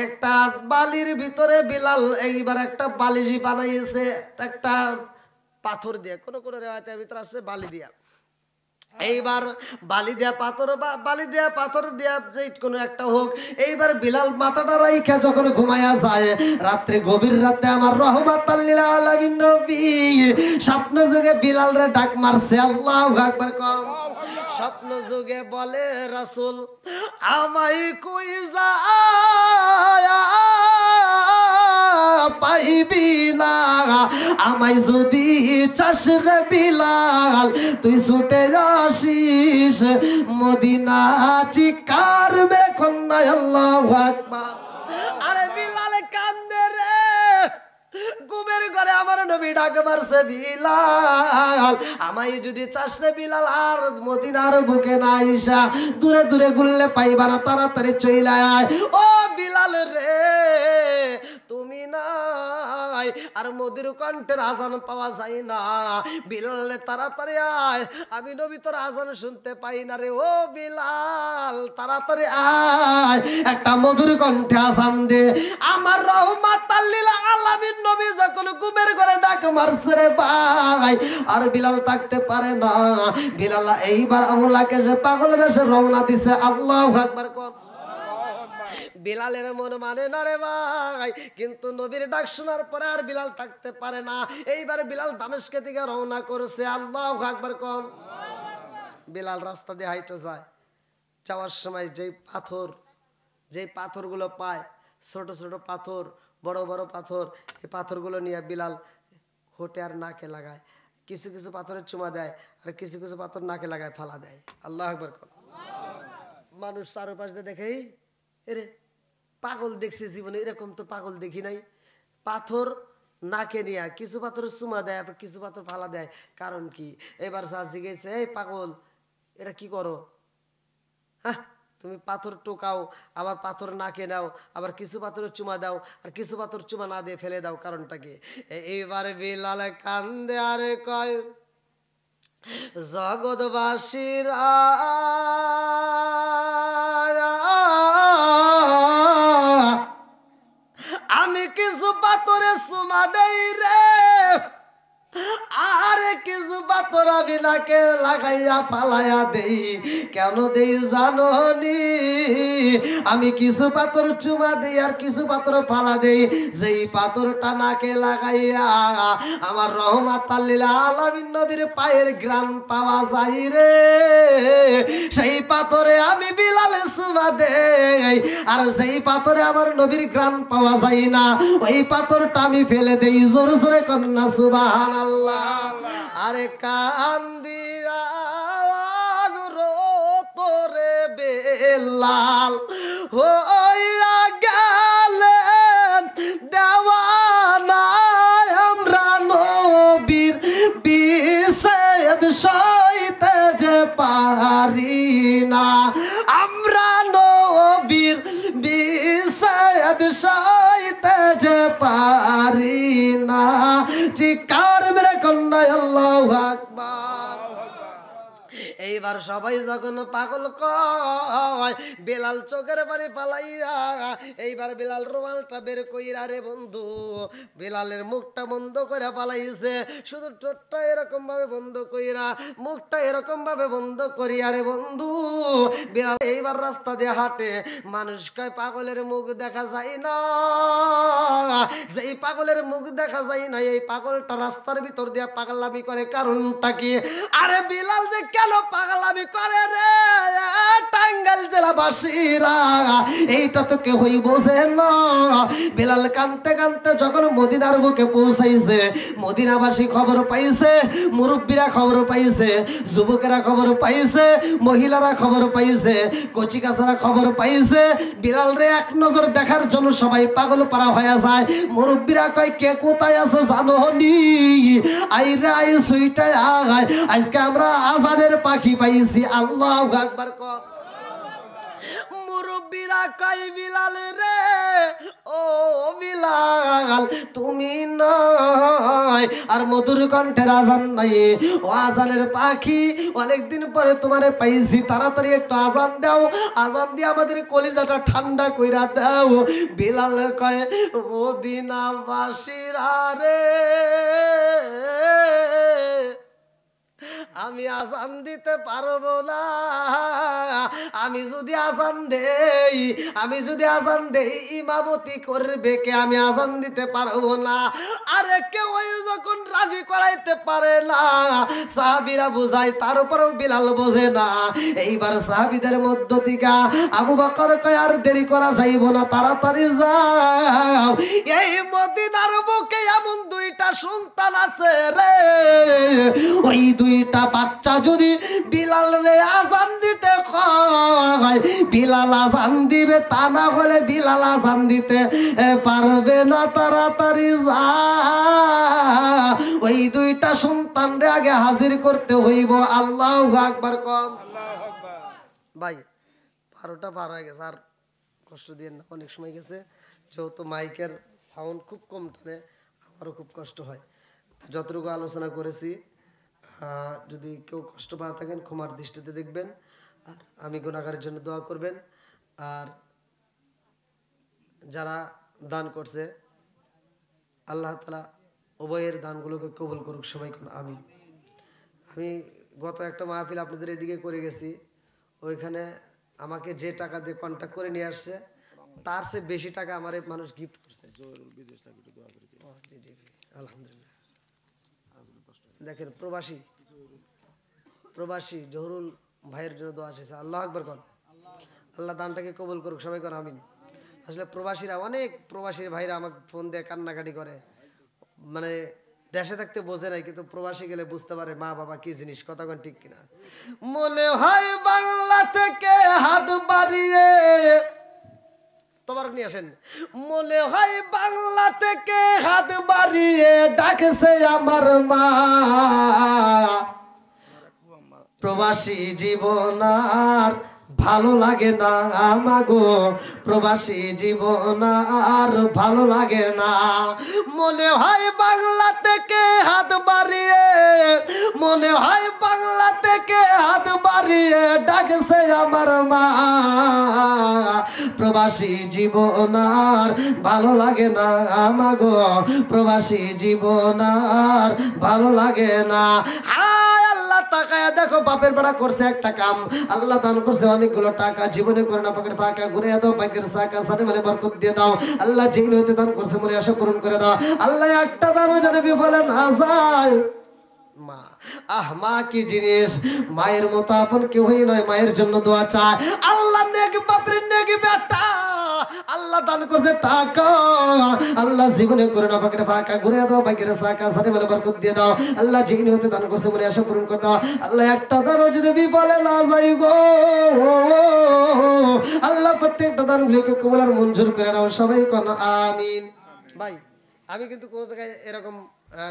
একটা বালির ভিতরে বিলাল এইবার একটা বালিশ বানাইছে, একটা পাথর দিয়ে, কোন কোন রেওয়ায়েতের ভিতরে আছে বালি দিয়া। এইবার বালি দেয়া পাথর বা বালি দেয়া পাথর দেয়া যে কোনো একটা হোক, এইবার বিলাল মাথাটা রাইখা যখন ঘুমায়া যায়, রাত্রে গভীর রাতে আমার রহমাতাল লিল আলামিন নবী স্বপ্ন যুগে বিলাল রে ডাক মারছে। আল্লাহু আকবার কম। স্বপ্ন যুগে বলে রাসূল আমায় কই যায় পাইবি না, আমায় যদি চাস রে বিলাল তুই ছুটে আসিস মদিনা, চিকার মে কন্যা আল্লাহু আকবার। আরে বিলাল কান্দে রে, ঘুমের ঘরে আমার নবী ডাক মারছে, বিলাল আমায় যদি চাস রে বিলাল আর মদিনার বুকে না আইসা দূরে দূরে গুললে পাইবা না, তাড়াতাড়ি চইলা আয়। ও বিলাল রে তুমি নাই আর মদির কণ্ঠের আজান পাওয়া যায় না, বিলাল তাড়াতাড়ি আয়, আমি নবী তোর আজান শুনতে পাই না রে। ও বিলাল তাড়াতাড়ি আয়, একটা মধুর কণ্ঠে আজান দে। আমার রহমাতাল লিল আলামিন নবী যখন ঘুমের ঘরে ডাক মারছে রে ভাই, আর বিলাল থাকতে পারে না। বিলাল এইবার আমলাকে যে পাগল বেশে রওনা দিছে। আল্লাহু আকবার কোন। বিলালের মন মানে না রে ভাই, কিন্তু নবীর ডাক শোনার পরে আর বিলাল থাকতে পারে না। এইবার বিলাল দামেস্কের দিকে রওনা করেছে। আল্লাহু আকবার কোন। বিলাল রাস্তা দিয়ে হাইটে যায়, যাওয়ার সময় যেই পাথরগুলো পায়, ছোট ছোট পাথর, বড় বড় পাথর, এই পাথরগুলো নিয়ে বিলাল ঠোঁটে আর নাকে লাগায়। কিছু কিছু পাথরের চুমা দেয় আর কিছু কিছু পাথর নাকে লাগায় ফালা দেয়। আল্লাহু আকবার কোন। মানুষ চারপাশ দিয়ে দেখে, এরে পাগল দেখছি জীবনে, এরকম তো পাগল দেখি নাই। পাথর নাকে নিয়ে কিছু পাথর চুমা দেয়, আবার কিছু পাথর ফালা দেয়। কারণ কি? এবার চাচি গেছে, এই পাগল এটা কি করো? হ্যাঁ, তুমি পাথর টোকাও, আবার পাথর নাকে নাও, আবার কিছু পাথরের চুমা দাও, আর কিছু পাথর চুমা না দিয়ে ফেলে দাও। কারণটা কি? এইবার বিলাল কান্দে আর কয়, জগৎবাসীরা আমি কিছু পাথরে চুমা দেই রে, আরে কিছু পাথর আমি নাকে লাগাইয়া ফালাইয়া দেই। কেন দেই জানো নি? আমি কিছু পাথর চুমা দেই আর কিছু পাথর ফালা দেই। যেই পাথরটা নাকে লাগাইয়া আমার রহমাতাল লিল আলামিন নবীর পায়ের ঘ্রাণ পাওয়া যায় রে, সেই পাথরে আমি বিলাল চুমা দেই। আর যেই পাথরে আমার নবীর ঘ্রাণ পাওয়া যায় না, ওই পাথরটা আমি ফেলে দেই। জোরে জোরে কন্যা সুবহানাল্লাহ। আরে কান্দিয়া তোরে বেলাল হইয়া গেলেন দেওয়ানা, আমরা নবীর বিচ্ছেদ সইতে যে পারি না, আমরা নবীর বিচ্ছেদ সইতে যে পারি না। চিৎকার মেরে কন্যা আল্লাহু আকবার। এইবার সবাই যখন পাগল কয়, বেলাল চোখের পানি ফালাইয়া এইবার বেলাল রুমালটা বের কইরা রে বন্ধু বেলালের মুখটা বন্ধ করে পালাইছে। শুধু ঠোঁটটা এরকম ভাবে বন্ধ কইরা, মুখটা এরকম ভাবে বন্ধ করিয়া রে বন্ধু বেলাল এইবার রাস্তা দিয়ে হাঁটে। মানুষ কয় পাগলের মুখ দেখা যায় না, যে এই পাগলের মুখ দেখা যায় না, এই পাগলটা রাস্তার ভিতর দিয়ে পাগলামি করে কারণটা কি? আরে বেলাল যে কেন পাগলামি করে রে টাঙ্গাইল জেলাবাসীরা, এইটা তো কেউই বোঝে না। বেলাল কানতে কানতে যখন মদিনার বুকে পৌঁছাইছে, মদিনাবাসী খবর পাইছে, মুরব্বীরা খবর পাইছে, যুবকেরা খবর পাইছে, মহিলারা খবর পাইছে, কচি কাছারা খবর পাইছে। বেলাল রে এক নজর দেখার জন্য সবাই পাগল পারা হয়ে যায়। মুরব্বীরা কয় কে কোথায় আছো জানো নি? আইরে আই সুইটাই আয়, আজকে আমরা আজানের পাখি পাইছি। আল্লাহু আকবার কর। মুরব্বীরা কয় বিলাল রে, ও বিলাল তুমি নয় আর মধুর কণ্ঠের আজান নাই, ও আজানের পাখি অনেকদিন পরে তোমারে পাইছি, তাড়াতাড়ি একটু আজান দাও, আজান দিয়ে আমাদের কলিজাটা ঠান্ডা কইরা দাও। বিলাল কয় মদিনাবাসীরা রে, আমি আজান দিতে পারবো না, আমি যদি আজান দেই, আমি যদি আজান দেই ইমামতি করবে কে? আমি আজান দিতে পারবো না। আরে কেউ যখন রাজি করাইতে পারে না, সাহাবীরা বুঝায়, তার উপরেও বিলাল বোঝে না। এইবার সাহাবীদের মধ্য থেকে আবু বকর কয় আর দেরি করা যাইব না, তাড়াতাড়ি যাও। এই মদিনার বুকে এমন দুইটা সন্তান আছে রে, ওই দুইটা বাচ্চা যদি বিলাল রে আজান দিতে কয়, বিলাল আজান দিবে, তা না হলে বিলাল আজান দিতে পারবে না। তাড়াতাড়ি যা, ওই দুইটা সন্তান রে আগে হাজির করতে হইব। আল্লাহু আকবার কম। ভাই 12টা পার হয়ে গেছে, আর কষ্ট দিয়ে না, অনেক সময় গেছে। যেহেতু মাইকের সাউন্ড খুব কম টানে, আমারও খুব কষ্ট হয়। যতটুকু আলোচনা করেছি, যদি কেউ কষ্ট পাওয়া থাকেন ক্ষমার দৃষ্টিতে দেখবেন, আর আমি গুনাহগারের জন্য দোয়া করবেন। আর যারা দান করছে আল্লাহ তাআলা উভয়ের দানগুলোকে কবুল করুক, সবাই কোন আমিন। আমি গত একটা মাহফিল আপনাদের এদিকে করে গেছি, ওইখানে আমাকে যে টাকা দিয়ে কন্ট্যাক্ট করে নিয়ে আসছে তার চেয়ে বেশি টাকা আমার মানুষ গিফট করছে। আলহামদুলিল্লাহ। দেখেন প্রবাসী জহুরুল ভাইয়ের জন্য দোয়া আছে। আল্লাহ আকবার কর। আল্লাহ দানটাকে কবুল করুক, সবাই কর আমিন। আসলে প্রবাসীরা, অনেক প্রবাসী ভাইরা আমাকে ফোন দিয়ে কান্নাকাটি করে, মানে দেশে থাকতে বোঝে নাই, কিন্তু প্রবাসী গেলে বুঝতে পারে মা বাবা কি জিনিস। কথা কোন ঠিক কিনা? মনে হয় বাংলা থেকে হাত বাড়িয়ে, তোমার নিয়ে আসেন, মনে হয় বাংলা থেকে হাত বাড়িয়ে ডাকছে আমার মা, প্রবাসী জীবন আর ভালো লাগে না আমাগো, প্রবাসী জীবন আর ভালো লাগে না। মনে হয় বাংলা থেকে হাত বাড়িয়ে, মনে হয় বাংলা থেকে হাত বাড়িয়ে ডাকছে আমার মা, প্রবাসী জীবন আর ভালো লাগে না আমাগো, প্রবাসী জীবন আর ভালো লাগে না। হায় আল্লাহ তাকায়া দেখো, বাপের বেড়া করছে একটা কাম, আল্লাহ দান করছে অনেকগুলো টাকা, জীবনে করে না পকেটে ফাঁকা ঘুরে দাও, ভাগ্যের চাকা সাথে মানে বরকত দিয়ে দাও। আল্লাহ যেই হইতে দান করছে মনে আশা পূরণ করে দাও। আল্লাহ একটা দানও যেন বিফলে না যায়। মা, মা কি জিনিস, মায়ের মতো আপন কেউই নয়, মায়ের জন্য দোয়া চায়। আল্লাহ নেক বাপরে নেক বেটা, আল্লাহ দান করছে টাকা, আল্লাহ জীবনে করে না পকেটে ফাঁকা ঘুরে দাও, ভাগ্যের চাকা সাথে মানে বরকত দিয়ে দাও। আল্লাহ যেই হতে দান করছে মনে আশা পূরণ করে দাও। আল্লাহ একটা দানও যদি বিফলে না যাই গো, আল্লাহ প্রত্যেকটা দানগুলিকে কবুল আর মঞ্জুর করে নাও, সবাই কোন আমিন। ভাই আমি কিন্তু কোনো জায়গায় এরকম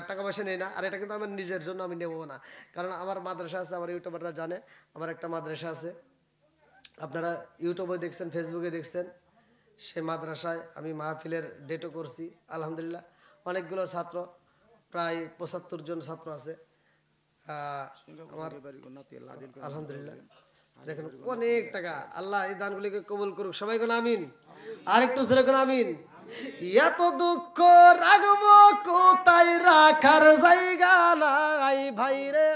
টাকা পয়সা নেই না, আর এটা কিন্তু আমার নিজের জন্য আমি নেবো না, কারণ আমার মাদ্রাসা আছে, আমার ইউটিউবাররা জানে আমার একটা মাদ্রাসা আছে, আপনারা ইউটিউবে দেখছেন, ফেসবুকে দেখছেন। সে মাদ্রাসায় আমি মাহফিলের ডেটও করছি, আলহামদুলিল্লাহ অনেকগুলো ছাত্র, প্রায় ৭৫ জন ছাত্র আছে আমার, আলহামদুলিল্লাহ। দেখেন অনেক টাকা, আল্লাহ এই দানগুলিকে কবুল করুক, সবাই কোন আমিন। আর একটু জোরে কোন আমিন। এত দুঃখ রাখবো কোথায়, রাখার জায়গা নাই ভাই রে।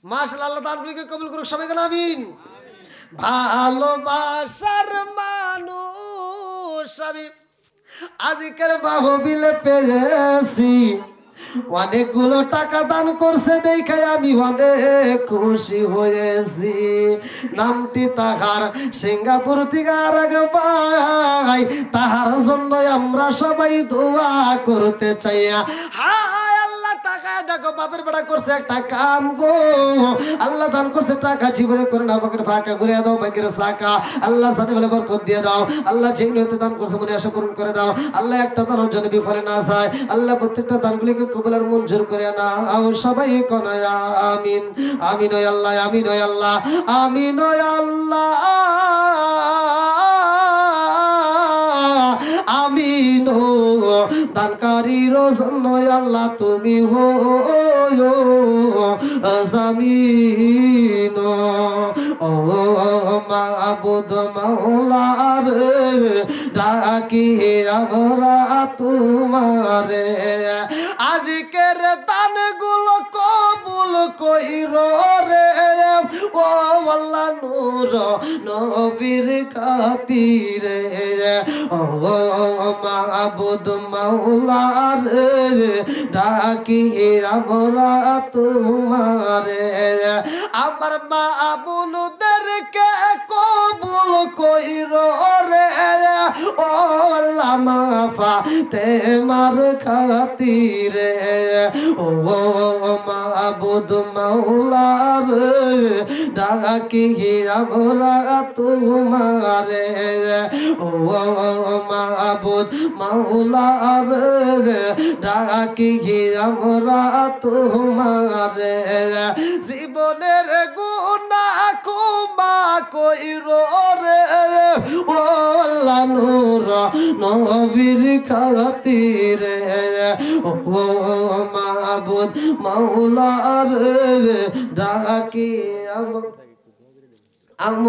মাশাআল্লাহ, আল্লাহ দানগুলিকে কবুল করুক, সবাই কোন আমিন। ভালোবাসার মানুষ আমি আজকের বাহুবিলে পেয়েছি, অনেকগুলো টাকা দান করছে দেখে আমি অনেক খুশি হয়েছি। নামটি তাহার সিঙ্গাপুর থেকে আর এক ভাই, তাহার জন্য আমরা সবাই দোয়া করতে চাই। হায় আল্লাহ টাকা দেখো, বাপের বেড়া করছে একটা কাম গো, আল্লাহ দান করছে টাকা, জীবনে করে না পকেটে ফাঁকা ঘুরে দাও, ভাগ্যের চাকা আল্লাহ জানে বলে বরকত দিয়ে দাও। আল্লাহ যেই হতে দান করছে মনে আশা পূরণ করে দাও। আল্লাহ একটা দানের জন্য বিফলে না যায়, আল্লাহ প্রত্যেকটা দানগুলিকে কবুল আর মঞ্জুর করে নাও, সবাই কোন আমিন। আমিন ওই আল্লাহ, আমিন ওই আল্লাহ, আমিন ওই আল্লাহ, আমিন। দানকারীর জন্য আল্লাহ তুমি হো জামিন। ও মাবুদ মাওলা রে, ডাকি আমরা তোমারে, আজকের দানগুলো কবুল কইরো রে, ও আল্লাহ নূর নবীর খাতিরে। ও মাবুদ মাওলা রে, ডাকি আমরা তোমারে, আমার মা বোনদেরকে কবুল কইরো রে, ও আল্লাহ মা ফাতেমার খাতিরে। ও মাবুদ মাওলা রে, ডাকি আমরা তোমারে, ও মাবুদ মাওলা রে, ডাকি আমরা তোমারে, জীবনের গুনাহ ক্ষমা কইরো রে, ও আল্লাহ নূর নবীর খাতিরে। ও মাবুদ মাওলা রে, ডাকি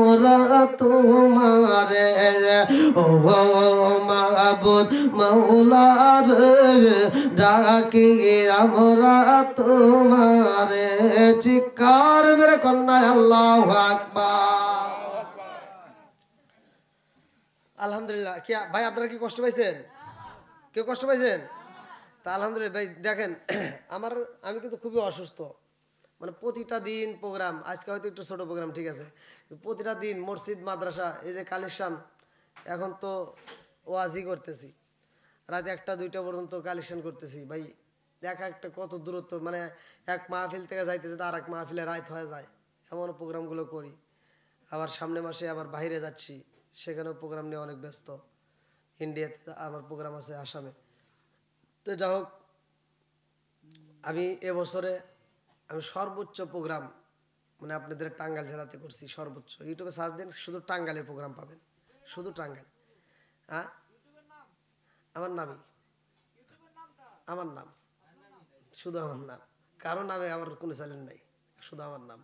আমরা তোমারে, ও মাবুদ মাওলা রে, ডাকি আমরা তোমারে। চিৎকার মেরে কন্যা আল্লাহু আকবার। আলহামদুলিল্লাহ। কি ভাই আপনারা কি কষ্ট পাইছেন? কেউ কষ্ট পাইছেন? তা আলহামদুলিল্লাহ ভাই। দেখেন আমি কিন্তু খুবই অসুস্থ, মানে প্রতিটা দিন প্রোগ্রাম, আজকে হয়তো একটু ছোট প্রোগ্রাম ঠিক আছে, প্রতিটা দিন মসজিদ মাদ্রাসা, এই যে কালেকশন, এখন তো ওয়াজি করতেছি, রাত 1টা 2টা পর্যন্ত কালেকশন করতেছি ভাই। একটা কত দূরত্ব, মানে এক মাহফিল থেকে যাইতে যেতে আর এক মাহফিলে রাত হয়ে যায়, এমন প্রোগ্রামগুলো করি। আবার সামনে মাসে আবার বাইরে যাচ্ছি, সেখানেও প্রোগ্রাম নিয়ে অনেক ব্যস্ত। ইন্ডিয়াতে আমার প্রোগ্রাম আছে, আসামে। তো যাই হোক, আমি এবছরে সর্বোচ্চ প্রোগ্রাম মানে আপনাদের টাঙ্গাইল জেলাতে করছি, সর্বোচ্চ। ইউটিউবে সার্চ দিন, শুধু টাঙ্গাইলের প্রোগ্রাম পাবেন, শুধু টাঙ্গাইল। হ্যাঁ, আমার নামই, আমার নাম, শুধু আমার নাম, কারো নামে আমার কোনো চ্যানেল নাই, শুধু আমার নাম।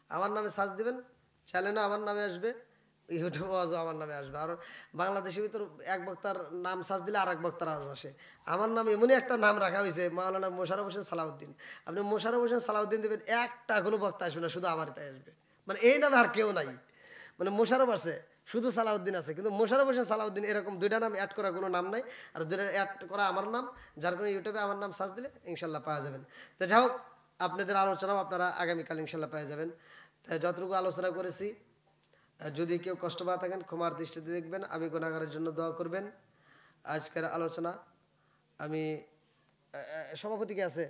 আমার নামে সার্চ দিবেন, চ্যানেলও আমার নামে আসবে, ইউটিউব আওয়াজও আমার নামে আসবে। আর বাংলাদেশের ভিতর এক বক্তার নাম সার্চ দিলে আর এক বক্তার আওয়াজ আসে। আমার নাম এমনই একটা নাম রাখা হয়েছে, মাওলানা মোশাররফ হোসেন সালাউদ্দিন। আপনি মোশাররফ হোসেন সালাউদ্দিন দেবেন, একটা কোনো বক্তা আসবে না, শুধু আমার তাই আসবে। মানে এই নামে আর কেউ নাই, মানে মোশাররফ আছে শুধু সালাউদ্দিন আছে, কিন্তু মোশাররফ হোসেন সালাউদ্দিন এরকম দুইটা নাম অ্যাড করা কোনো নাম নাই। আর দুইটা অ্যাড করা আমার নাম, যার কোনো ইউটিউবে আমার নাম সার্চ দিলে ইনশাল্লাহ পাওয়া যাবেন। তো যাই হোক, আপনাদের আলোচনাও আপনারা আগামীকাল ইনশাল্লাহ পেয়ে যাবেন। তাই যতটুকু আলোচনা করেছি, যদি কেউ কষ্ট পাওয়া থাকেন ক্ষমার দৃষ্টিতে দেখবেন, আমি গুনাহগারের জন্য দোয়া করবেন। আজকের আলোচনা আমি সভাপতি কে আছে,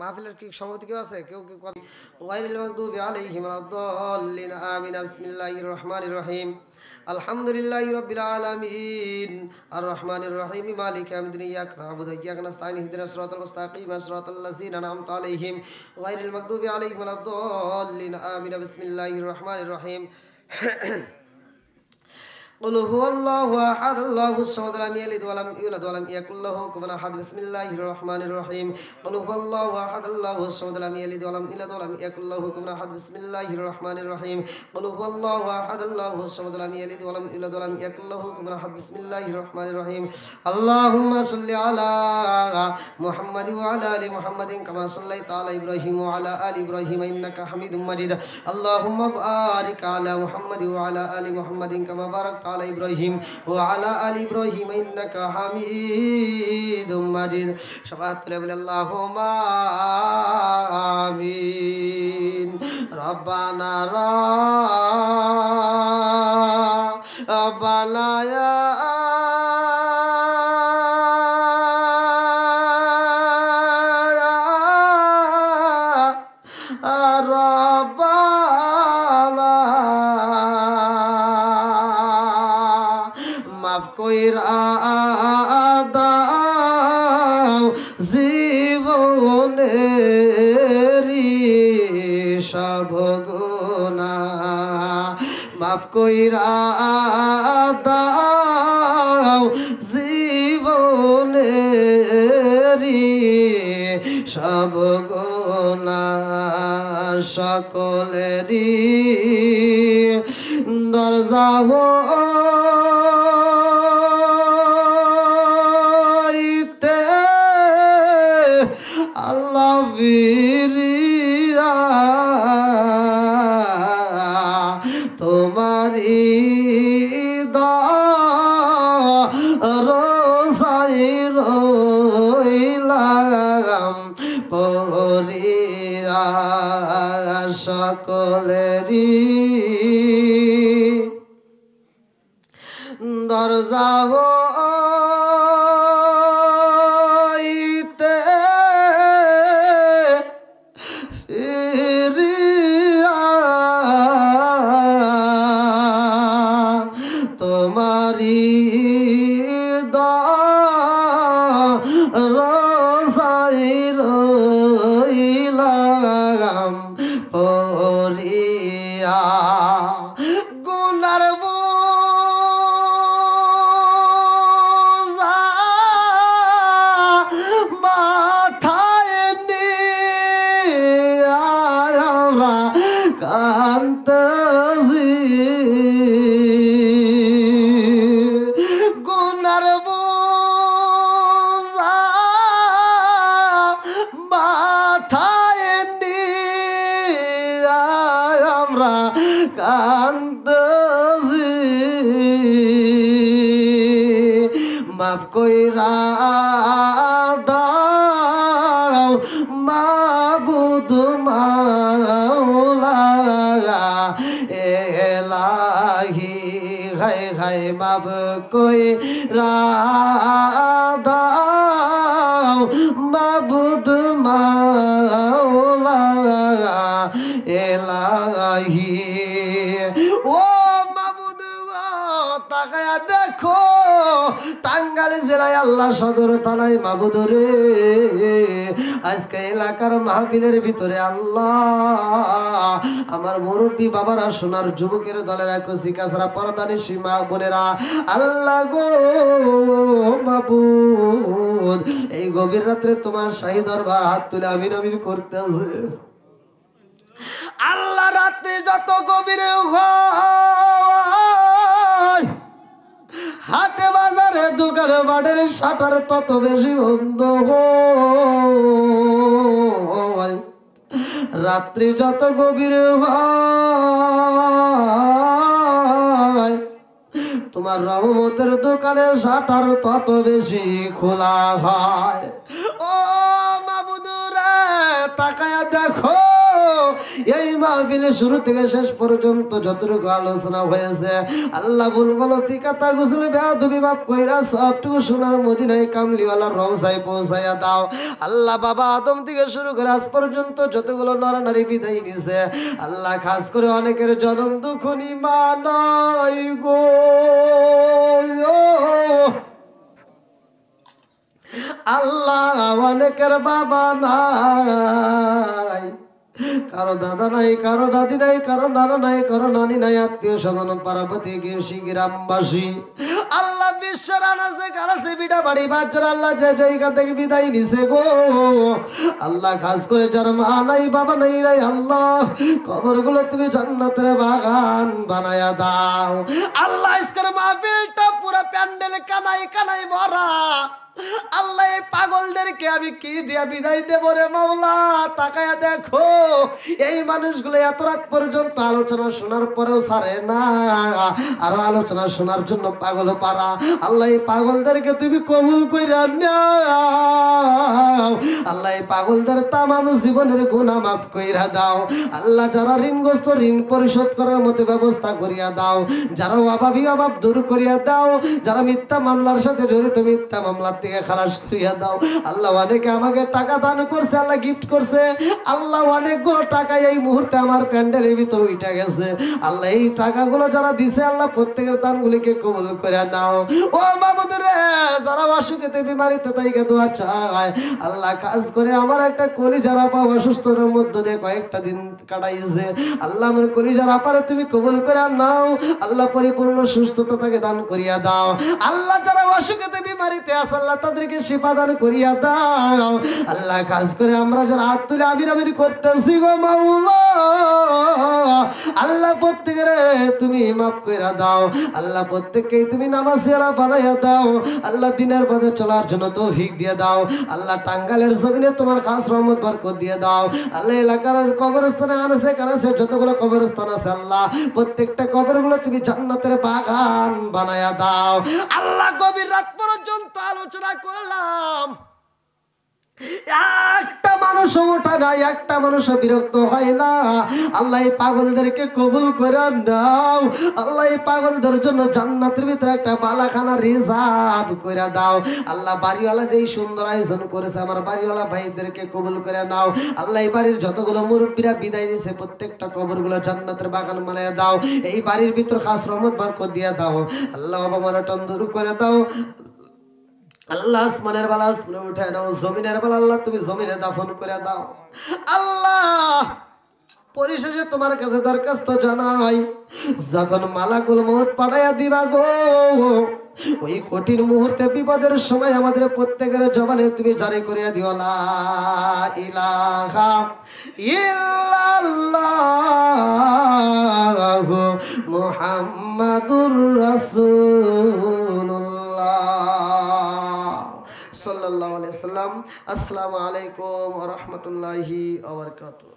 মাহফিলের কি সভাপতি কেউ আছে? কেউ কেউ গায়রিল মাগদুবি আলাইহিম ওয়ালাদ-দাল্লিন, আমিন। বিসমিল্লাহির রহমানির রহিম। আলহামদুলিল্লাহি রাব্বিল আলামিন আর রহমানির রহিম মালিক ইয়াউমিদ্দিন ইয়াকা না'বুদু ওয়া ইয়াকা নাস্তাঈন ইহদিনাস সিরাতাল মুস্তাকিম সিরাতাল লাযিনা আন'আমতা আলাইহিম গায়রিল মাগদুবি আলাইহিম ওয়ালাদ-দাল্লিন, আমিন। বিসমিল্লাহির রহমানির রহিম। قل هو الله احد الله الصمد لم يلد ولم يولد ولم يكن له كفوا احد بسم الله الرحمن الرحيم قل هو الله احد الله الصمد لم يلد ولم يولد ولم يكن له كفوا احد بسم الله الرحمن الرحيم قل هو الله احد الله الصمد لم يلد ولم يولد ولم يكن له كفوا احد بسم الله الرحمن الرحيم اللهم صل على محمد وعلى ال محمد كما صليت على ابراهيم وعلى ال ابراهيم انك حميد مجيد اللهم بارك على محمد وعلى ال محمد كما باركت على إبراهيم وعلى آل إبراهيم إنك حميد مجيد شفاعة اللهم آمين ربنا ربنا يا কইরা দাও জীবনেরি সব গুনাহ, মাফ কইরা দাও জীবনেরি সব গুনাহ, সকলেরি দরজা আল্লাহ ফিরিয়া তোমারি দরজায় রইলাম পড়িয়া, সকলেরি দরজা তোমারি দরজায় রইলাম পড়িয়া, গুনার বোঝা মাথায় নিয়ে আমরা কাঁদতেছি, গুনার বোঝা মাথায় নিয়ে আমরা কাঁদতেছি, মাফ কইরা দাও মাবুদ মাওলা এলাহি, হাই হাই মাফ কইরা দাও মাবুদ মাওলা এলাহি। ও মাবুদ তাকায়া দেখো টাঙ্গাইল জেলায় আল্লাহ সদর থানায় মাবুদ রে, আজকে এলাকার মাহফিলের ভিতরে আল্লাহ আমার মুরব্বী বাবারা, সোনার যুবকের দলের কচি কাছরা পর্দানি সীমা বোনেরা, আল্লাহ গো মাবুদ এই গভীর রাত্রে তোমার শাহী দরবার হাত তুলে আমিন আমিন করতে আছে। আল্লাহ রাতে যত গভীর হয়, হাটে বাজারে দোকানে বাড়ির শাটার তত বেশি বন্ধ হয়। রাত্রি যত গভীর হয়, তোমার রহমতের দোকানের শাটার তত বেশি খোলা হয়। ও মাবুদুরে, তাকায়া দেখো এই মাহফিলে শুরু থেকে শেষ পর্যন্ত যতটুকু আলোচনা হয়েছে, আল্লাহ ভুল গলতি কথা গুসল বেয়াদবি বাপ কইরা সবটুকু সোনার মদিনায় কামলিওয়ালার রওজায় পৌঁছায়া দাও। আল্লাহ বাবা আদম থেকে শুরু করে আজ পর্যন্ত যতগুলো নরনারী বিদায় নিছে, আল্লাহ খাস করে অনেকের জনম দুঃখনি মানাই গো। আল্লাহ অনেকের বাবা নাই, কারো দাদা নাই, কারো দাদি নাই, কারো নানা নাই, কারো নানি নাই, আত্মীয় স্বজন পার্বতী গিরসি গ্রামবাসী আল্লাহ বিশ্বের আনাসে কানাসে বিটা বাড়ি বাচ্চারা আল্লাহ যে জায়গা থেকে বিদায় নিছে গো। আল্লাহ খাস করে যার মা নাই বাবা নাই রে আল্লাহ, কবরগুলো তুমি জান্নাতের বাগান বানায়া দাও। আল্লাহ আজকের মাহফিলটা পুরো প্যান্ডেল কানাই কানাই ভরা। আল্লাহ এই পাগলদেরকে আমি কি দিয়া বিদায় দেব রে মাওলা? তাকায়া দেখো এই মানুষগুলো এত রাত পর্যন্ত আলোচনা শোনার পরেও ছাড়ে না, আরো আলোচনা শোনার জন্য পাগল পারা। আল্লাহ এই পাগলদেরকে তুমি কবুল কইরা নাও। আল্লাহ এই পাগলদের তামাম জীবনের গুনাহ মাফ কইরা দাও। আল্লাহ যারা ঋণগ্রস্ত ঋণ পরিশোধ করার মতো ব্যবস্থা করিয়া দাও, যারা অভাবী অভাব দূর করিয়া দাও, যারা মিথ্যা মামলার সাথে জড়িত মিথ্যা মামলা থেকে খালাস করিয়া দাও। আল্লাহ অনেকে আমাকে টাকা দান করছে, আল্লাহ গিফট করছে, আল্লাহ অনেকগুলো টাকা এই মুহূর্তে আমার প্যান্ডেলের ভিতর উঠে গেছে। আল্লাহ এই টাকাগুলো যারা দিছে আল্লাহ প্রত্যেকের দানগুলিকে কবুল করে নাও। ও মাবুদ রে, যারা অসুখেতে বিমারিতে তাইকে দোয়া চায়, আল্লাহ কাজ করে আমার একটা কলিজার আপা অসুস্থর মধ্য দিয়ে কয়েকটা দিন কাটাইছে, আল্লাহ আমার কলিজার আপারে তুমি কবুল করে নাও। আল্লাহ পরিপূর্ণ সুস্থতা তাকে দান করিয়া দাও। আল্লাহ যারা অসুখেতে বিমারিতে আছে আল্লাহ তাদেরকে শিফা দান করিয়া দাও। আল্লাহ কাজ করে আমরা যারা হাত তুলে আবির আবির করতেছি গো মাওলা, আল্লাহ প্রত্যেকের তুমি মাফ কইরা দাও। আল্লাহ প্রত্যেককেই তুমি নামাজিয়ারা বানাইয়া দাও। আল্লাহ দিনের পথে চলার জন্য তৌফিক দিয়ে দাও। আল্লাহ টাঙ্গালের জমিনে তোমার খাস রহমত বরকত দিয়ে দাও। আল্লাহ এলাকার কবরস্থানে আনাছে কানাছে যতগুলো কবরস্থান আছে আল্লাহ প্রত্যেকটা কবরগুলো তুমি জান্নাতের বাগান বানাইয়া দাও। আল্লাহ গভীর রাত পর্যন্ত আলোচনা করলাম, একটা মানুষ ওঠা নাই, একটা মানুষ বিরক্ত হয় না। আল্লাহ এই পাগলদেরকে কবুল করে দাও। আল্লাহ এই পাগলদের জন্য জান্নাতের ভিতরে একটা বালাখানা রিজার্ভ করে দাও। আল্লাহ বাড়িওয়ালা যেই সুন্দর আয়োজন করেছে আমার বাড়িওয়ালা ভাইদেরকে কবুল করে নাও। আল্লাহ এই বাড়ির যতগুলো মুরব্বীরা বিদায় নিয়েছে প্রত্যেকটা কবরগুলো জান্নাতের বাগান বানিয়ে দাও। এই বাড়ির ভিতর খাস রহমত বরকত দিয়ে দাও। আল্লাহ অবমাননা দূর করে দাও। আল্লাহ আসমানের বালা আসমানে উঠায় দাও, জমিনের বালা আল্লাহ তুমি জমিনে দাফন করে দাও। আল্লাহ পরিশেষে তোমার কাছে দরখাস্ত জানাই, যখন মালাকুল মউত পাঠাইয়া দিবা গো, ওই কঠিন মুহূর্তে বিপদের সময় আমাদের প্রত্যেকের জবানে তুমি জারি করিয়া দিও লা ইলাহা ইল্লাল্লাহু মুহাম্মাদুর রাসূলুল্লাহ সাল্লাল্লাহু আলাইহি ওয়াসাল্লাম। আসসালামু আলাইকুম ওয়া রাহমাতুল্লাহি ওয়া বারাকাতুহু।